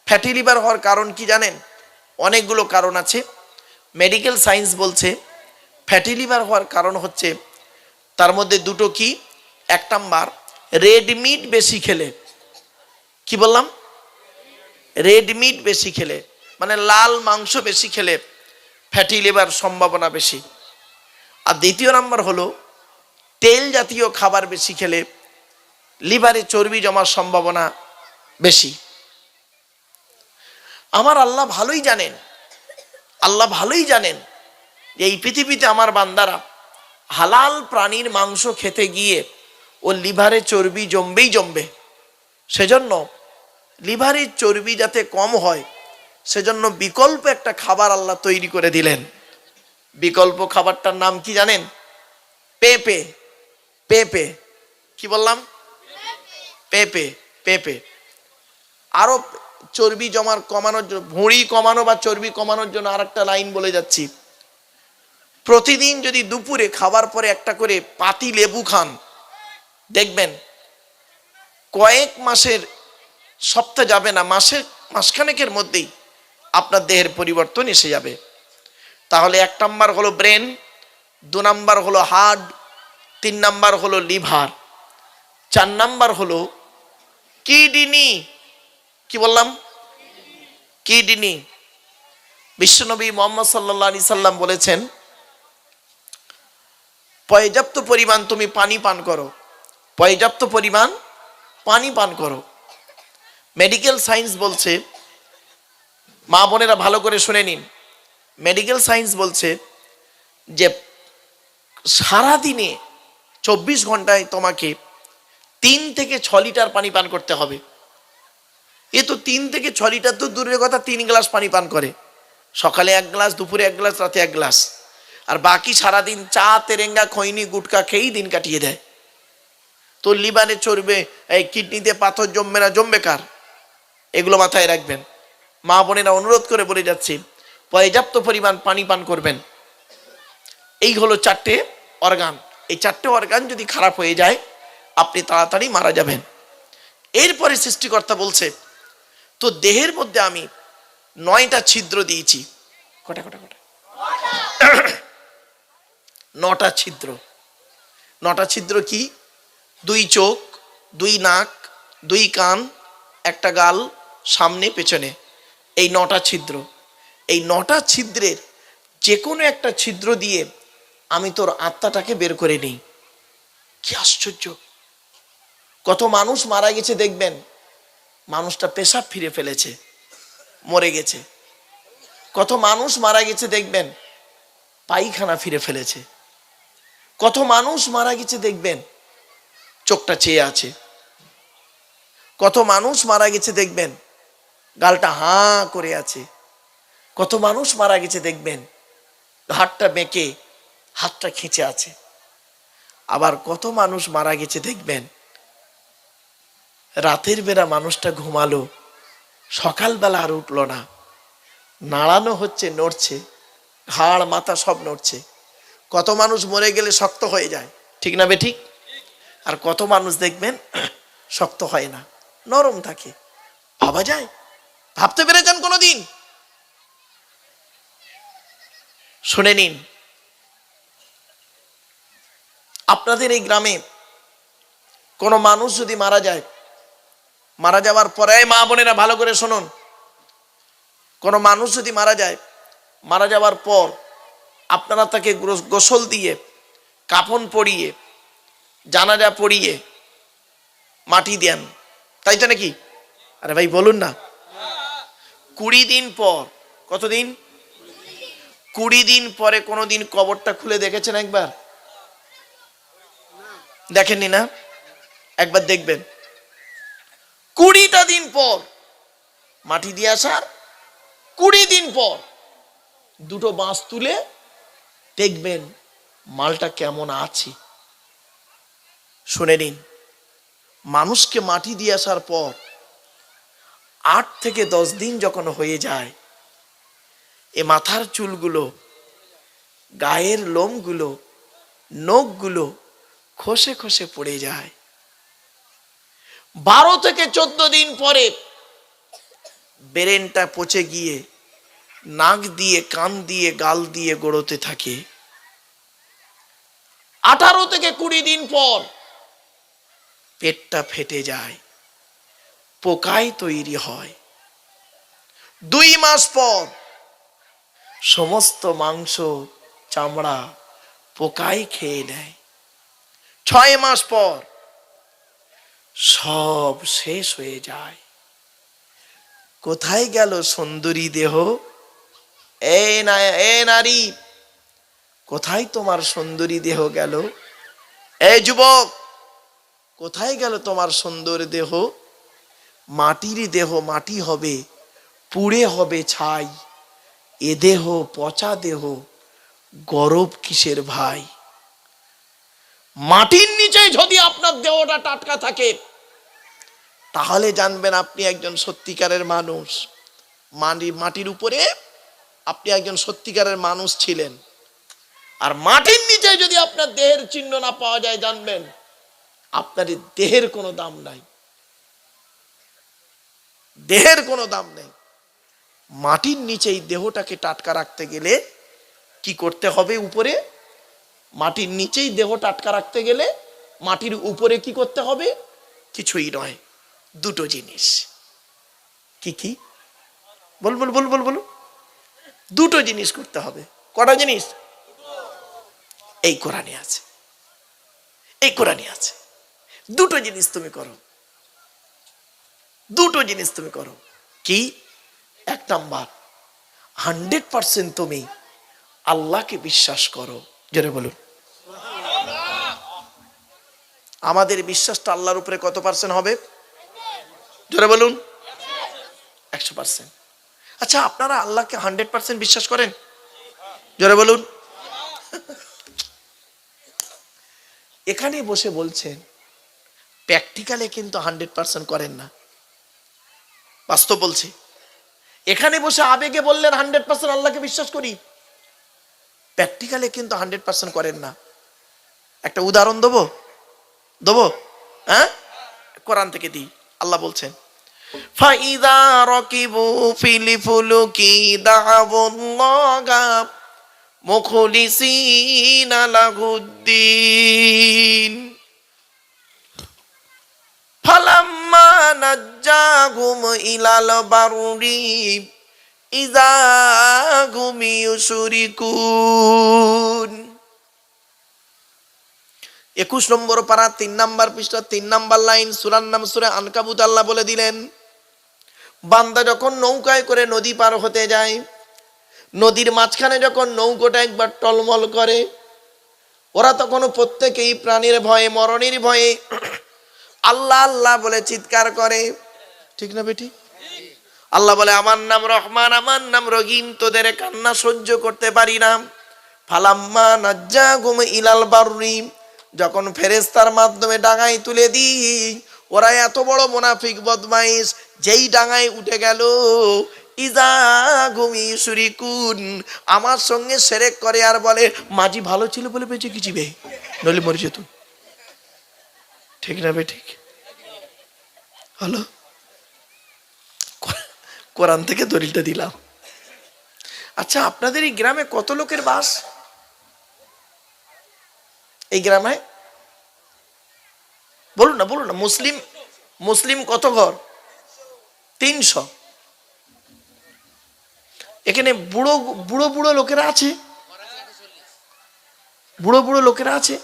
ফ্যাটি লিভার হওয়ার কারণ কি জানেন? অনেকগুলো কারণ আছে। মেডিকেল সায়েন্স বলছে ফ্যাটি লিভার হওয়ার কারণ হচ্ছে, তার মধ্যে 2টো কি, 1 নাম্বার রেড মিট বেশি খেলে। কি বললাম? রেড মিট বেশি খেলে, মানে লাল মাংস বেশি খেলে ফ্যাটি লিভার সম্ভাবনা বেশি। আর 2য় নাম্বার হলো তেল জাতীয় খাবার বেশি খেলে লিভারে চর্বি জমার সম্ভাবনা বেশি। আমার আল্লাহ ভালোই জানেন যে এই পৃথিবীতে আমার বান্দারা হালাল প্রাণীর মাংস খেতে গিয়ে ও লিভারে চর্বি জমবে। সেজন্য লিভারের চর্বি যাতে কম হয় সেজন্য বিকল্প একটা খাবার আল্লাহ তৈরি করে দিলেন। বিকল্প খাবারটার নাম কি জানেন? পেঁপে। কি বললাম? পেঁপে। আরো চর্বি কমানোর জন্য, ভুঁড়ি কমানো বা চর্বি কমানোর জন্য আরেকটা লাইন বলে যাচ্ছি। প্রতিদিন যদি দুপুরে খাবার পরে একটা করে পাতি লেবু খান, দেখবেন কয়েক মাসের, সপ্তাহ যাবে না, মাসখানেকের মধ্যেই আপনার দেহের পরিবর্তন এসে যাবে। তাহলে 1 নাম্বার হলো ব্রেন, 2 নাম্বার হলো হার্ট, 3 নাম্বার হলো লিভার, 4 নাম্বার হলো কিডনি। কি বললাম? কিডনি। বিশ্বনবী মুহাম্মদ সাল্লাল্লাহু আলাইহি সাল্লাম বলেছেন, পর্যাপ্ত পরিমাণ তুমি পানি পান করো, পর্যাপ্ত পরিমাণ পানি পান করো। মেডিকেল সায়েন্স বলছে, মা বোনেরা ভালো করে শুনে নিন, মেডিকেল সায়েন্স বলছে যে সারাদিনে 24 ঘন্টায় তোমাকে 3 থেকে 6 লিটার পানি পান করতে হবে। এ তো 3 থেকে 6 লিটার তো দূরের কথা, 3 গ্লাস পানি পান করে। সকালে 1 গ্লাস, দুপুরে 1 গ্লাস, রাতে 1 গ্লাস, আর বাকি সারাদিন চা, তেরেঙ্গা, খৈনি, গুটকা খেয়েই দিন কাটিয়ে দেয়। তো লিভারে চর্বে, এই কিডনিতে পাথর জমবে না, জমবে কার? এগুলো মাথায় রাখবেন। মা বোনেরা অনুরোধ করে বলে যাচ্ছি, পর্যাপ্ত পরিমাণ পানি পান করবেন। এই হলো 4টে অর্গান। এই 4টে অর্গান যদি খারাপ হয়ে যায় আপনি তাড়াতাড়ি মারা যাবেন। এরপরে সৃষ্টিকর্তা বলছে, তো দেহের মধ্যে আমি 9টা ছিদ্র দিয়েছি। কটা? 9টা ছিদ্র। 9টা ছিদ্র কি? 2 চোখ, 2 নাক, 2 কান, 1টা গাল, সামনে পেছনে, এই 9টা ছিদ্র। এই 9টা ছিদ্রের যে কোনো একটা ছিদ্র দিয়ে আমি তোর আত্মাটাকে বের করে নিই। কি আশ্চর্য! কত মানুষ মারা গেছে দেখবেন, মানুষটা পেশাব ফিরে ফেলেছে, মরে গেছে। কত মানুষ মারা গেছে দেখবেন পায়খানা ফিরে ফেলেছে। কত মানুষ মারা গেছে দেখবেন চোখটা চেয়ে আছে। কত মানুষ মারা গেছে দেখবেন গালটা হাঁ করে আছে। কত মানুষ মারা গেছে দেখবেন ঘাটটা বেঁকে হাতটা খেঁচে আছে। আবার কত মানুষ মারা গেছে দেখবেন রাতের বেলা মানুষটা ঘুমালো, সকালবেলা আর উঠলো না, নাড়ানো হচ্ছে, নড়ছে, ঘাড় মাথা সব নড়ছে। কত মানুষ মরে গেলে শক্ত হয়ে যায়, ঠিক না বেঠিক? আর কত মানুষ দেখবেন শক্ত হয় না, নরম থাকে। ভাবা যায়? ভাবতে পেরেছেন কোনোদিন? শুনে নিন, আপনাদের এই গ্রামে কোনো মানুষ যদি মারা যায়, মারা যাওয়ার পরে, মা বোনেরা ভালো করে শুনুন, কোনো মানুষ যদি মারা যায়, মারা যাওয়ার পর আপনারা তাকে গোসল দিয়ে, কাফন পরিয়ে, জানাজা পড়িয়ে মাটি দেন, তাই তো নাকি? আরে ভাই বলুন না। 20 দিন পর, কতদিন? 20 দিন পরে কোনোদিন কবরটা খুলে দেখেছেন একবার? দেখেননি না? একবার দেখবেন। 20টা দিন পর মাটি দিয়ে আসার 20 দিন পর দুটো বাঁশ তুলে দেখবেন মালটা কেমন আছে। শুনে নিন, মানুষকে মাটি দিয়ে আসার পর 8 থেকে 10 দিন যখন হয়ে যায়, এ মাথার চুলগুলো, গায়ের লোমগুলো, নখগুলো খসে খসে পড়ে যায়। 12 থেকে 14 দিন পরে ব্রেনটা পচে গিয়ে নাক দিয়ে, কান দিয়ে, গাল দিয়ে গড়োতে থাকে। 18 থেকে 20 দিন পর পেটটা ফেটে যায়, পোকায় তৈরি হয়। 2 মাস পর সমস্ত মাংস, চামড়া পোকায় খেয়ে নেয়। 6 মাস পর সব শেষ হয়ে যায়। কোথায় গেল সুন্দরী দেহ? এ নারী, কোথায় তোমার সুন্দরী দেহ গেল? এই যুবক, কোথায় গেল তোমার সুন্দর দেহ? মাটির দেহ মাটি হবে, পুড়ে হবে ছাই। এ দেহ পচা দেহ, গরব কিসের ভাই? মাটির নিচে যদি আপনার দেহটা টাটকা থাকে, তাহলে জানবেন আপনি একজন সত্যিকারের মানুষ। মাটির উপরে আপনি একজন সত্যিকারের মানুষ ছিলেন। আর মাটির নিচে যদি আপনার দেহের চিহ্ন না পাওয়া যায়, জানবেন আপনার দেহের কোনো দাম নাই, দেহের কোনো দাম নেই। মাটির নিচেই দেহটাকে টাটকা রাখতে গেলে কি করতে হবে? উপরে, মাটির নিচেই দেহ টাটকা রাখতে গেলে মাটির উপরে কি করতে হবে? কিছুই নয়, দুটো জিনিস। কি কি? বল বল বল বল বলো। দুটো জিনিস করতে হবে। কটা জিনিস? এই কোরআনে আছে, এই কোরআনে আছে। দুটো জিনিস তুমি করো, দুটো জিনিস তুমি করো। কি? 1 নাম্বার, 100% তুমি আল্লাহকে বিশ্বাস করো। জোরে বলুন। আমাদের বিশ্বাসটা আল্লাহর উপরে কত পার্সেন্ট হবে? জোরে বলুন। 100%। আচ্ছা, আপনারা আল্লাহকে 100% বিশ্বাস করেন? জোরে বলুন। এখানে বসে বলছেন, প্র্যাকটিক্যালে কিন্তু 100% করেন না। বাস্তব বলছি, এখানে বসে আবেগে বললেন 100% আল্লাহকে বিশ্বাস করি, প্র্যাকটিক্যালে কিন্তু 100% করেন না। একটা উদাহরণ দেবো, দেবো? হ্যাঁ, কোরআন থেকে দিই। আল্লাহ বলছেন, ফাইদা রাকিবু ফিল ফুলুকি দা'উল্লাহা মুখলিসিনা লাহুদ্দিন ফালাম্মা নাজ্জাহুম ইলাল বাররি ইযা হুম ইউশরিকুন। 21 নম্বর পারা 3 নম্বর পৃষ্ঠা 3 নম্বর লাইন, সূরার নাম সূরা আনকাবুত। আল্লাহ বলে দিলেন, বান্দা যখন নৌকায় করে নদী পার হতে যায়, নদীর মাঝখানে যখন নৌকোটা একবার টলমল করে, ওরা তখন প্রত্যেকেই প্রাণীর ভয়ে, মরণের ভয়ে আল্লাহ আল্লাহ বলে চিৎকার করে। ঠিক না বেটি? আল্লাহ বলে, আমার নাম রহমান, আমার নাম রহিম, তোদের কান্না সহ্য করতে পারি না। ফালাম্মা নাজ্জাহুম ইলাল বাররি, যখন ফেরেশতার মাধ্যমে ডাঙায় তুলে দিই, ওরা এত বড় মুনাফিক বদমাইশ, যেই ডাঙায় উঠে গেল, ইজা গুমি শুরিকুন, আমার সঙ্গে শিরক করে আর বলে মাঝি ভালো ছিল বলে বেঁচে গেছি বে, নইলে মরে যেত। ঠিক না বে ঠিক? হলো, কোরআন থেকে দলিলটা দিলাম। আচ্ছা, আপনাদের এই গ্রামে কত লোকের বাস? এই গ্রামে বলুন না, বলুন না। মুসলিম মুসলিম কত ঘর? 300। এখানে বুড়ো বুড়ো বুড়ো লোকেরা আছে, বুড়ো বুড়ো লোকেরা আছে।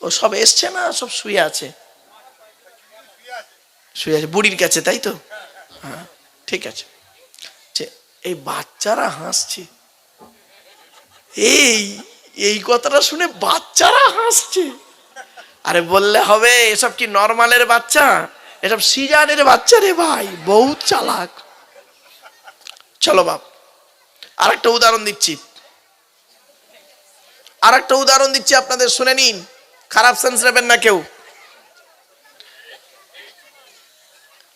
ও সব এসছে না, সব শুয়ে আছে? শুয়ে আছে বুড়ির কাছে, তাই তো? হ্যাঁ, ঠিক আছে। এই বাচ্চারা হাসছে, এই এই কথাটা শুনে বাচ্চারা হাসছে। আরে বললে হবে, এসব কি নরমালের বাচ্চা? এসব সিজানের বাচ্চা রে ভাই, বহুত চালাক। চলো বাপ, আরেকটা উদাহরণ দিচ্ছি, আরেকটা উদাহরণ দিচ্ছি, আপনাদের শুনে নিন, খারাপ সেন্স নেবেন না কেউ।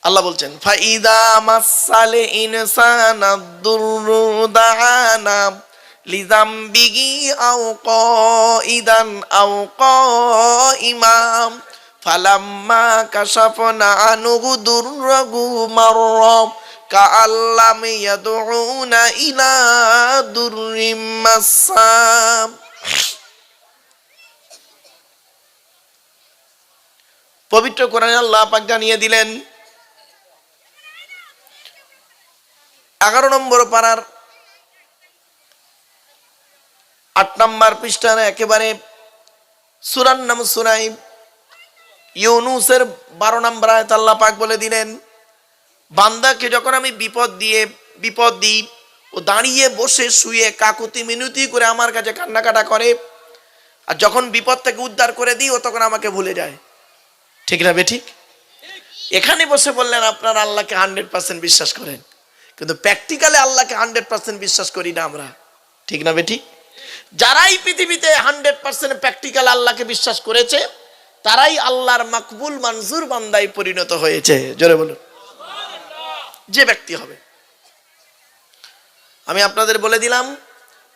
আল্লাহ বলছেন ফাইদা মাসালে ইনসানা দুররু দাআনা লিযামবিহি আও কাইদান আও কাইমাম ফালাম্মা কাশাফনা আনহু দুররাহু মাররা কাআল্লাম ইয়াদউনা ইলা দুররিম মাসাম। পবিত্র কোরআনে আল্লাহ পাক জানিয়ে দিলেন 11 নম্বর পারার 8 নম্বর পৃষ্ঠার একেবারে সূরার নাম সূরা ইউনূসের 12 নম্বর আয়াত আল্লাহ পাক বলে দিলেন, বান্দাকে যখন আমি বিপদ দিই, ও দাঁড়িয়ে বসে শুয়ে কাকুতি মিনতি করে আমার কাছে কান্নাকাটা করে, আর যখন বিপদ থেকে উদ্ধার করে দিই ও তখন আমাকে ভুলে যায়। ঠিক না বেঠিক? এখানে বসে বললেন আপনারা আল্লাহকে 100% বিশ্বাস করেন, কিন্তু প্র্যাকটিক্যালি আল্লাহকে 100% বিশ্বাস করি না আমরা। ঠিক না বেঠিক? যারাই পৃথিবীতে 100% প্র্যাকটিক্যাল আল্লাহকে বিশ্বাস করেছে, তারাই আল্লাহর মাকবুল মঞ্জুর বান্দায় পরিণত হয়েছে। জোরে বলুন যে ব্যক্তি হবে। আমি আপনাদের বলে দিলাম,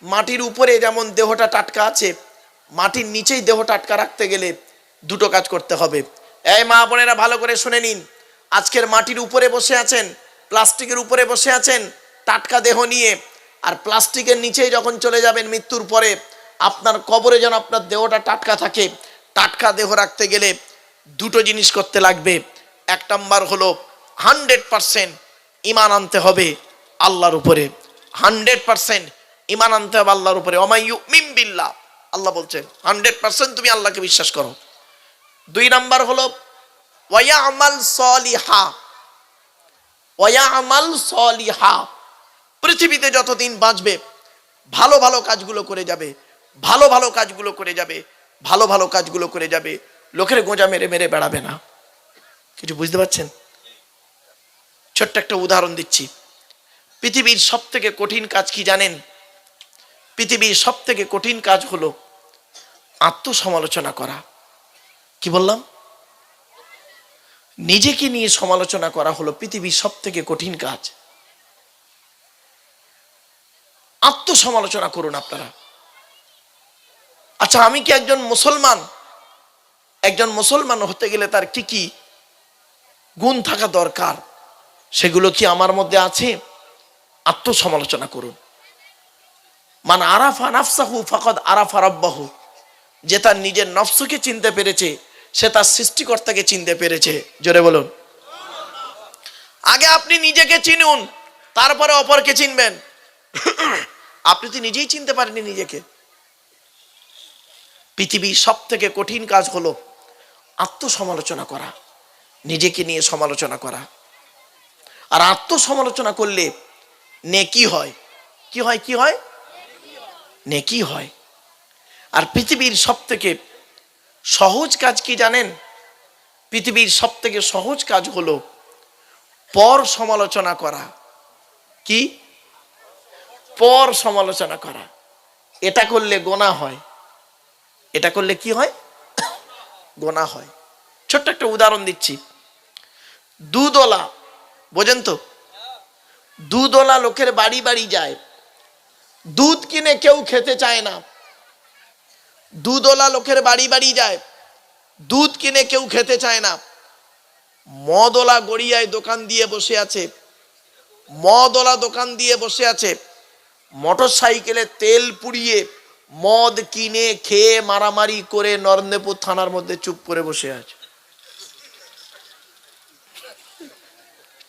মাটির উপরে যেমন দেহটা টাটকা আছে, মাটির নিচেই দেহ টাটকা রাখতে গেলে দুটো কাজ করতে হবে। এই মা বোনেরা ভালো করে শুনে নিন, আজকের মাটির উপরে বসে আছেন, প্লাস্টিকের উপরে বসে আছেন টাটকা দেহ নিয়ে, আর প্লাস্টিকের নিচেই যখন চলে যাবেন মৃত্যুর পরে, আপনার কবরে যেন আপনার দেহটা টাটকা থাকে। টাটকা দেহ রাখতে গেলে দুটো জিনিস করতে লাগবে। 1 নাম্বার হলো 100% ঈমান আনতে হবে আল্লাহর উপরে। 100% ঈমান আনতে হবে আল্লাহর উপরে। ওয়া ইউমিন বিল্লাহ, আল্লাহ বলছেন 100% তুমি আল্লাহকে বিশ্বাস করো। 2 নাম্বার হলো ওয়ায়ামাল সলিহা, ওয়ায়ামাল সলিহা, পৃথিবীতে যতদিন বাঁচবে ভালো ভালো কাজগুলো করে যাবে, ভালো ভালো কাজগুলো করে যাবে, ভালো ভালো কাজগুলো করে যাবে, লোকের গোঁজা মেরে মেরে বেড়াবে না। কিছু বুঝতে পারছেন? ছোট্ট একটা উদাহরণ দিচ্ছি। পৃথিবীর সব থেকে কঠিন কাজ কি জানেন? পৃথিবীর সব থেকে কঠিন কাজ হলো আত্মসমালোচনা করা। কি বললাম? নিজেকে নিয়ে সমালোচনা করা হলো পৃথিবীর সব থেকে কঠিন কাজ। আত্মসমালোচনা করুন আপনারা। আচ্ছা, আমি কি একজন মুসলমান? একজন মুসলমান হতে গেলে তার কি কি গুণ থাকা দরকার, সেগুলো কি আমার মধ্যে আছে? আত্মসমালোচনা করুন। মান আরাফা নাফসাহু ফাকাদ আরাফা রাব্বাহু, যে তার নিজের নফসকে চিনতে পেরেছে, সে তার সৃষ্টিকর্তাকে চিনতে পেরেছে। জোরে বলুন। আগে আপনি নিজেকে চিনুন, তারপরে অপরকে চিনবেন। আপনি তো নিজেই চিনতে পারেননি নিজেকে। পৃথিবীর সব থেকে কঠিন কাজ হলো আত্মসমালোচনা করা, নিজেকে নিয়ে সমালোচনা করা। আর আত্মসমালোচনা করলে নেকি হয়। কি হয়? কি হয়? নেকি হয়। আর পৃথিবীর সব থেকে সহজ কাজ কি জানেন? পৃথিবীর সব থেকে সহজ কাজ হলো পর সমালোচনা করা। কি? পর সমালোচনা করা। এটা করলে গোনাহ হয়, এটা করলে কি হয়? গোনাহ হয়। ছোট্ট একটা উদাহরণ দিচ্ছি। দুধওয়ালা, বোঝেন তো? দুধওয়ালা লোকের বাড়ি বাড়ি যায়, দুধ কিনে কেউ খেতে চায় না। দুধওয়ালা লোকের বাড়ি বাড়ি যায়, দুধ কিনে কেউ খেতে চায় না। মদওয়ালা গড়িয়ায় দোকান দিয়ে বসে আছে, মদওয়ালা দোকান দিয়ে বসে আছে, মোটর সাইকেলে তেল পুড়িয়ে মদ কিনে খেয়ে মারামারি করে নরেন্দ্রপুর থানার মধ্যে চুপ করে বসে আছে।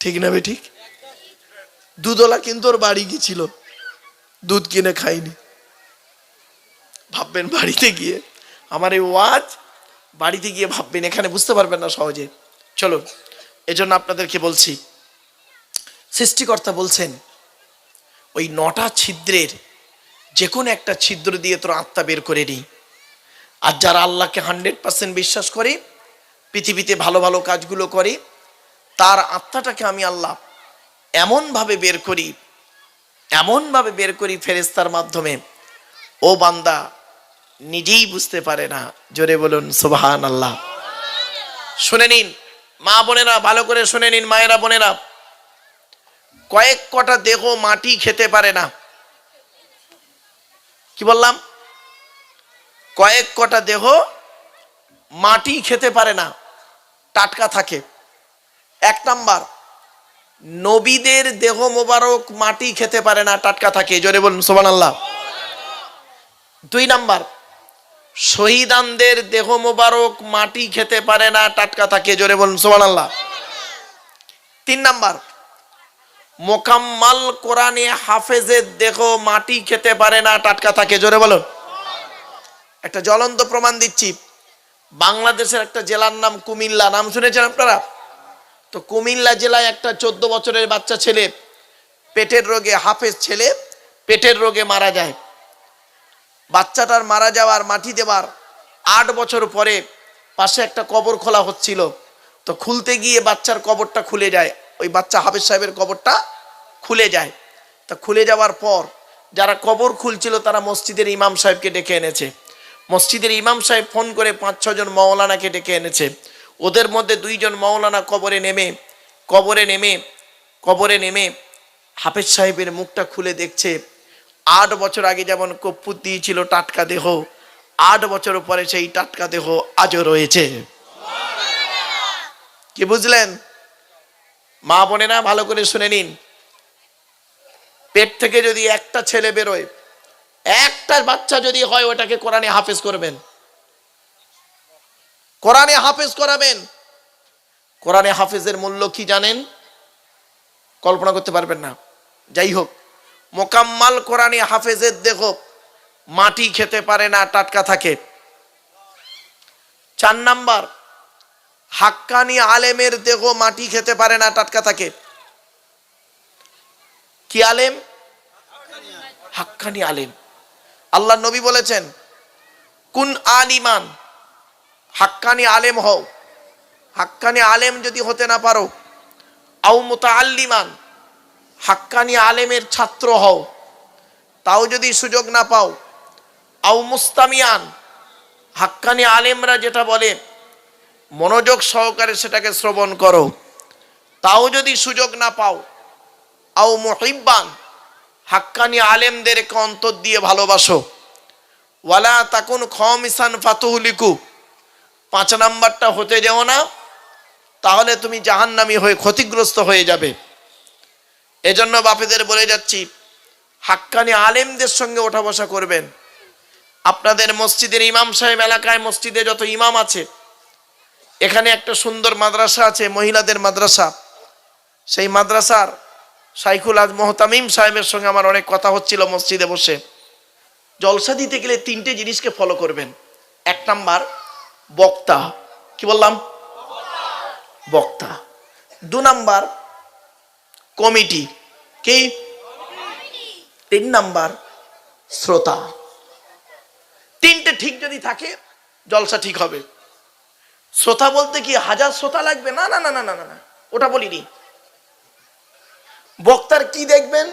ঠিক না বে ঠিক? দুধওয়ালা কিন্তু ওর বাড়ি গিয়েছিল, দুধ কিনে খাইনি। ভাববেন বাড়িতে গিয়ে, আমার এই ওয়াজ বাড়িতে গিয়ে ভাববেন, এখানে বুঝতে পারবেন না সহজে। চলো, এজন্য আপনাদেরকে বলছি, সৃষ্টিকর্তা বলছেন ওই 9টা ছিদ্রের যে কোনো একটা ছিদ্র দিয়ে তোর আত্মা বের করে নি। আর যারা আল্লাহকে 100% বিশ্বাস করে, পৃথিবীতে ভালো ভালো কাজগুলো করে, তার আত্মাটাকে আমি আল্লাহ এমনভাবে বের করি ফেরেশতার মাধ্যমে, ও বান্দা নিজেই বুঝতে পারে না। জোরে বলুন সুবহানাল্লাহ। শুনে নিন মা বোনেরা, ভালো করে শুনে নিন মায়েরা বোনেরা, কয়েক কটা দেহ মাটি খেতে পারে না। কি বললাম? কয়েক কটা দেহ মাটি খেতে পারে না, টাটকা থাকে। 1 নাম্বার, নবীদের দেহ মোবারক মাটি খেতে পারে না, টাটকা থাকে। জোরে বলুন সুবহানাল্লাহ। 2 নাম্বার, শহীদানদের দেহ মোবারক মাটি খেতে পারে না, টাটকা থাকে। জোরে বলুন সুবহানাল্লাহ। 3 নাম্বার, মোকাম্মাল কোরআনে হাফেজের দেহ মাটি খেতে পারে না, টাটকা থাকে। জোরে বলুন। একটা জ্বলন্ত প্রমাণ দিচ্ছি। বাংলাদেশের একটা জেলার নাম কুমিল্লা, নাম শুনেছেন আপনারা? তো কুমিল্লা জেলায় একটা 14 বছরের বাচ্চা ছেলে পেটের রোগে, হাফেজ ছেলে পেটের রোগে মারা যায়। বাচ্চাটার মারা যাওয়ার, মাটি দেওয়ার 8 বছর পরে পাশে একটা কবর খোলা হচ্ছিল, তো খুলতে গিয়ে বাচ্চার কবরটা খুলে যায়। ওই বাচ্চা হাফেজ সাহেবের কবরটা খুলে যায়। তা খুলে যাওয়ার পর যারা কবর খুলছিল তারা মসজিদের ইমাম সাহেবকে ডেকে এনেছে। মসজিদের ইমাম সাহেব ফোন করে 5-6 জন মাওলানাকে ডেকে এনেছে। ওদের মধ্যে 2 জন মাওলানা কবরে নেমে হাফেজ সাহেবের মুখটা খুলে দেখছে। 8 বছর আগে যেমন কপ্পুত দিয়েছিল টাটকা দেহ, 8 বছর পরে সেই টাটকা দেহ আজও রয়েছে। কি বুঝলেন? মা বোনেরা ভালো করে শুনে নিন, পেট থেকে যদি একটা ছেলে বেরোয়, একটা বাচ্চা যদি হয়, ওটাকে কোরআনে হাফেজ করবেন, কোরআনে হাফেজ করাবেন। কোরআনে হাফেজের মূল্য কি জানেন? কল্পনা করতে পারবেন না। যাই হোক, মোকাম্মাল কোরআনে হাফেজের দেহ মাটি খেতে পারে না, টাটকা থাকে। 4 নাম্বার, হাক্কানি আলেমের দেহ মাটি খেতে পারে না, টাটকা থাকে। কি আলেম? হাক্কানি আলেম। আল্লাহ নবী বলেছেন, কুন আলিমান, হাক্কানি আলেম হও। হাক্কানি আলেম যদি হতে না পারো, আও মুতাআল্লিমান, হাক্কানি আলেমের ছাত্র হও, তাও যদি সুযোগ না পাও, আও মুস্তামিয়ান, হাক্কানি আলেমরা যেটা বলে মনোযোগ সহকারে সেটাকে শ্রবণ করো, তাও যদি সুযোগ না পাও, আও মুহিব্বান, হাক্কানি আলেমদেরকে অন্তর দিয়ে ভালোবাসো, ওয়ালা তাকুন খামিসান ফাতুহলিকু, 5 নাম্বারটা হতে যেও না, তাহলে তুমি জাহান্নামী হয়ে ক্ষতিগ্রস্ত হয়ে যাবে। এজন্য বাপেদের বলে যাচ্ছি, হাক্কানি আলেমদের সঙ্গে ওঠা বসা করবেন। আপনাদের মসজিদের ইমাম সাহেব, এলাকায় মসজিদে যত ইমাম আছে, এখানে একটা সুন্দর মাদ্রাসা আছে, মহিলাদের মাদ্রাসা। সেই মাদ্রাসার শাইখুল আজ মোহতামিম সাহেবের সঙ্গে আমার অনেক কথা হচ্ছিল মসজিদে বসে। জলসা দিতে গেলে 3টে জিনিসকে ফলো করবেন। 1 নাম্বার, বক্তা। কি বললাম? বক্তা। 2 নাম্বার, কমিটি। কি? 3 নাম্বার, শ্রোতা। 3টে ঠিক যদি থাকে জলসা ঠিক হবে। শ্রোতা বলতে কি 1000 শ্রোতা লাগবে? না না না না না না, ওটা বলিনি। বক্তার কি দেখবেন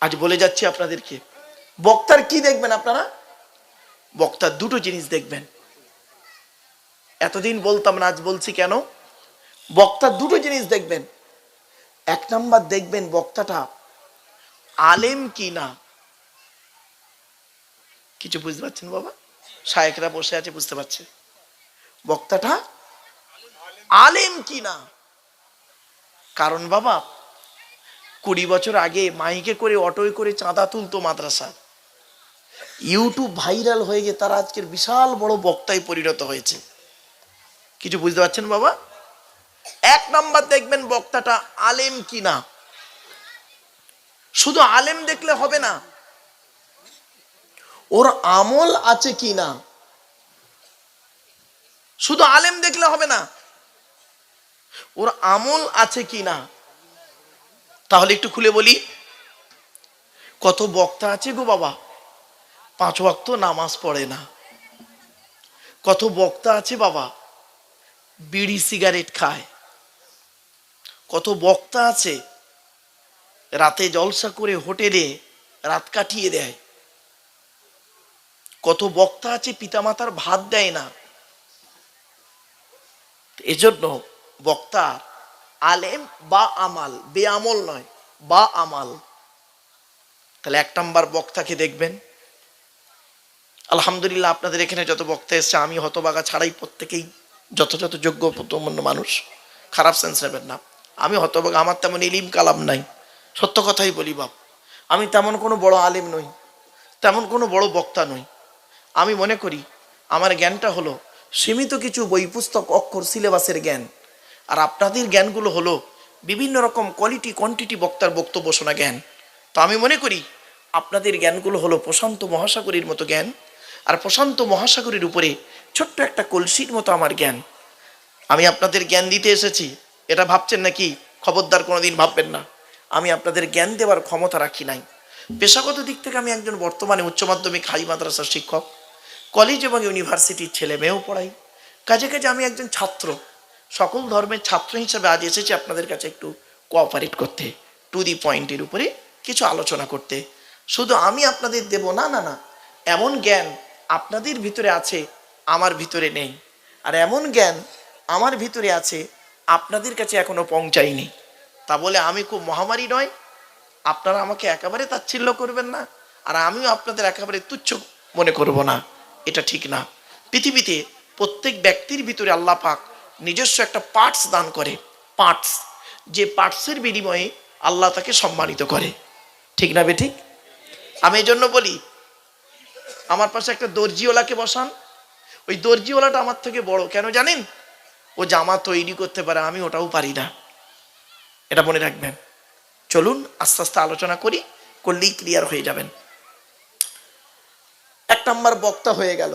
আজ বলে যাচ্ছি আপনাদেরকে। বক্তার কি দেখবেন আপনারা? বক্তার 2টো জিনিস দেখবেন। এতদিন বলতাম না, আজ বলছি কেন? বক্তার 2টো জিনিস দেখবেন। এক নাম্বার দেখবেন বক্তাটা আলেম কি না। কিছু বুঝতে পারছেন বাবা? শায়েখরা বসে আছে, বুঝতে পারছে বক্তাটা আলেম কি না। কারণ বাবা 20 বছর আগে মাইকে করে অটোয় করে চাঁদা তুলতো মাদ্রাসা, ইউটিউব ভাইরাল হয়ে গিয়ে তারা আজকের বিশাল বড় বক্তায় পরিণত হয়েছে। কিছু বুঝতে পারছেন বাবা? এক নাম্বার দেখবেন বক্তাটা আলেম কি না। শুধু আলেম দেখলে হবে না, ওর আমল আছে কি না। শুধু আলেম দেখলে হবে না, ওর আমল আছে কি না। তাহলে একটু খুলে বলি, কত বক্তা আছে গো বাবা 5 ওয়াক্ত নামাজ পড়ে না। কত বক্তা আছে বাবা বিড়ি সিগারেট খায়। কত বক্তা আছে রাতে জলসা করে হোটেলে রাত কাটিয়ে দেয়। কত বক্তা আছে পিতামাতার ভাত দেয় না। এজন্য বক্তা আলেম বা আমাল, বেআমল নয়, বা আমাল। তাহলে 1 নাম্বার বক্তাকে দেখবেন। আলহামদুলিল্লাহ আপনাদের এখানে যত বক্তা এসছে আমি হতবাগা ছাড়াই প্রত্যেকেই যথাযথ যোগ্য মানুষ, খারাপ সেন্স নেবেন না। আমি হতবাগা, আমার তেমন ইলিম কালাম নাই, সত্য কথাই বলি বাপ। আমি তেমন কোনো বড় আলেম নই, তেমন কোনো বড় বক্তা নই। আমি মনে করি আমার জ্ঞানটা হলো সীমিত কিছু বই পুস্তক অক্ষর সিলেবাসের জ্ঞান, আর আপনাদের জ্ঞানগুলো হলো বিভিন্ন রকম কোয়ালিটি কোয়ান্টিটি বক্তার বক্তব্য শোনা জ্ঞান। তো আমি মনে করি আপনাদের জ্ঞানগুলো হলো প্রশান্ত মহাসাগরীর মতো জ্ঞান, আর প্রশান্ত মহাসাগরীর উপরে ছোট্ট একটা কলসির মতো আমার জ্ঞান। আমি আপনাদের জ্ঞান দিতে এসেছি, এটা ভাবছেন নাকি? খবরদার কোনোদিন ভাববেন না। আমি আপনাদের জ্ঞান দেওয়ার ক্ষমতা রাখি নাই। পেশাগত দিক থেকে আমি একজন বর্তমানে উচ্চ মাধ্যমিক হাই মাদ্রাসার শিক্ষক, কলেজ এবং ইউনিভার্সিটির ছেলে মেয়েও পড়াই। কাজে কাজে আমি একজন ছাত্র, সকল ধর্মের ছাত্র হিসেবে আজ এসেছি আপনাদের কাছে একটু কোঅপারেট করতে, টু দি পয়েন্টের উপরে কিছু আলোচনা করতে। শুধু আমি আপনাদের দেব না, না না, এমন জ্ঞান আপনাদের ভিতরে আছে আমার ভিতরে নেই, আর এমন জ্ঞান আমার ভিতরে আছে আপনাদের কাছে এখনো পৌঁছায়নি। তা বলে আমি খুব মহামারী নয়, আপনারা আমাকে একেবারে তাচ্ছিল্য করবেন না, আর আমিও আপনাদের একেবারে তুচ্ছ মনে করব না, এটা ঠিক না। পৃথিবীতে প্রত্যেক ব্যক্তির ভিতরে আল্লাহ পাক নিজস্ব একটা পার্টস দান করে, পার্টস, যে পার্টসের বিনিময়ে আল্লাহ তাকে সম্মানিত করে। ঠিক না বেঠিক? আমি এই জন্য বলি, আমার পাশে একটা দর্জিওয়ালাকে বসান, ওই দর্জিওয়ালাটা আমার থেকে বড়, কেন জানেন? ও জামা তৈরি করতে পারে, আমি ওটাও পারি না, এটা মনে রাখবেন। চলুন আস্তে আস্তে আলোচনা করি, করলেই ক্লিয়ার হয়ে যাবেন। 1 নাম্বার বক্তা হয়ে গেল।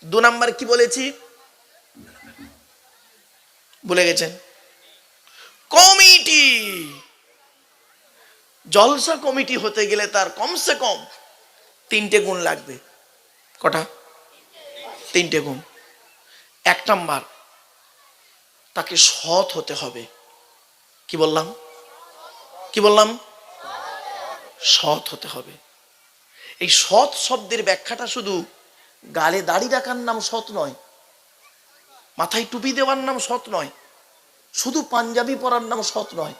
2 নাম্বার কি বলেছি ভুলে গেছেন? কমিটি। জলসা কমিটি হতে গেলে তার কমসে কম 3টে গুণ লাগবে। কটা? 3টে গুণ। 1 নাম্বার, তাকে সৎ হতে হবে। কি বললাম? কি বললাম? সৎ হতে হবে। এই সৎ শব্দের ব্যাখ্যাটা শুধু গালে দাড়ি রাখার নাম সৎ নয়, মাথায় টুপি দেওয়ার নাম সৎ নয়, শুধু পাঞ্জাবি পরার নাম সৎ নয়।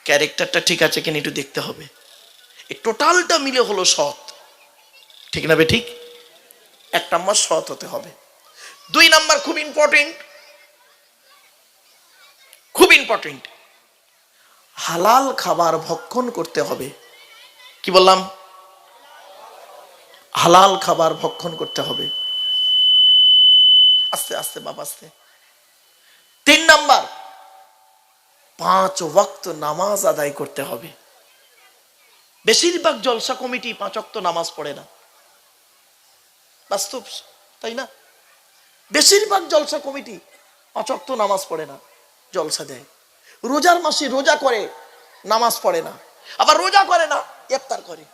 ক্যারেক্টারটা ঠিক আছে কিনা একটু দেখতে হবে। এই টোটালটা মিলে হলো সৎ। ঠিক না বে ঠিক? 1 নাম্বার সৎ হতে হবে। 2 নাম্বার খুব ইম্পর্টেন্ট, খুব ইম্পর্টেন্ট, হালাল খাবার ভক্ষণ করতে হবে। কি বললাম? হালাল খাবার ভক্ষণ করতে হবে। আস্তে আস্তে বাবা, আস্তে। 3 নাম্বার, 5 ওয়াক্ত নামাজ আদায় করতে হবে। বেশিরভাগ জলসা কমিটি 5 ওয়াক্ত নামাজ পড়ে না, বাস্তব তাই না? বেশিরভাগ জলসা কমিটি 5 ওয়াক্ত নামাজ পড়ে না, জলসা দেয়। রোজার মাসে রোজা করে, নামাজ পড়ে না, আবার রোজা করে না, ইফতার করে।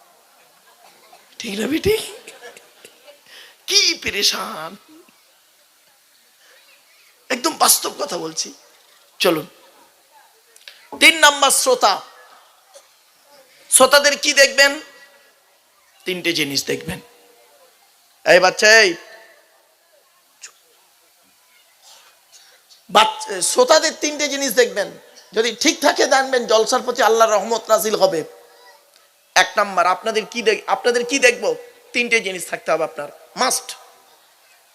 ঠিক না বেটি? কি পেরেশান, একদম বাস্তব কথা বলছি। চলুন 3 নাম্বার, শ্রোতা। শ্রোতাদের কি দেখবেন? 3টে জিনিস দেখবেন। এই বাচ্চা, এই শ্রোতাদের 3টে জিনিস দেখবেন। যদি ঠিক থাকে জানবেন জলসার প্রতি আল্লাহর রহমত নাজিল হবে। এক নাম্বার, আপনাদের কি দেখবো? তিনটে জিনিস থাকতে হবে আপনার, মাস্ট।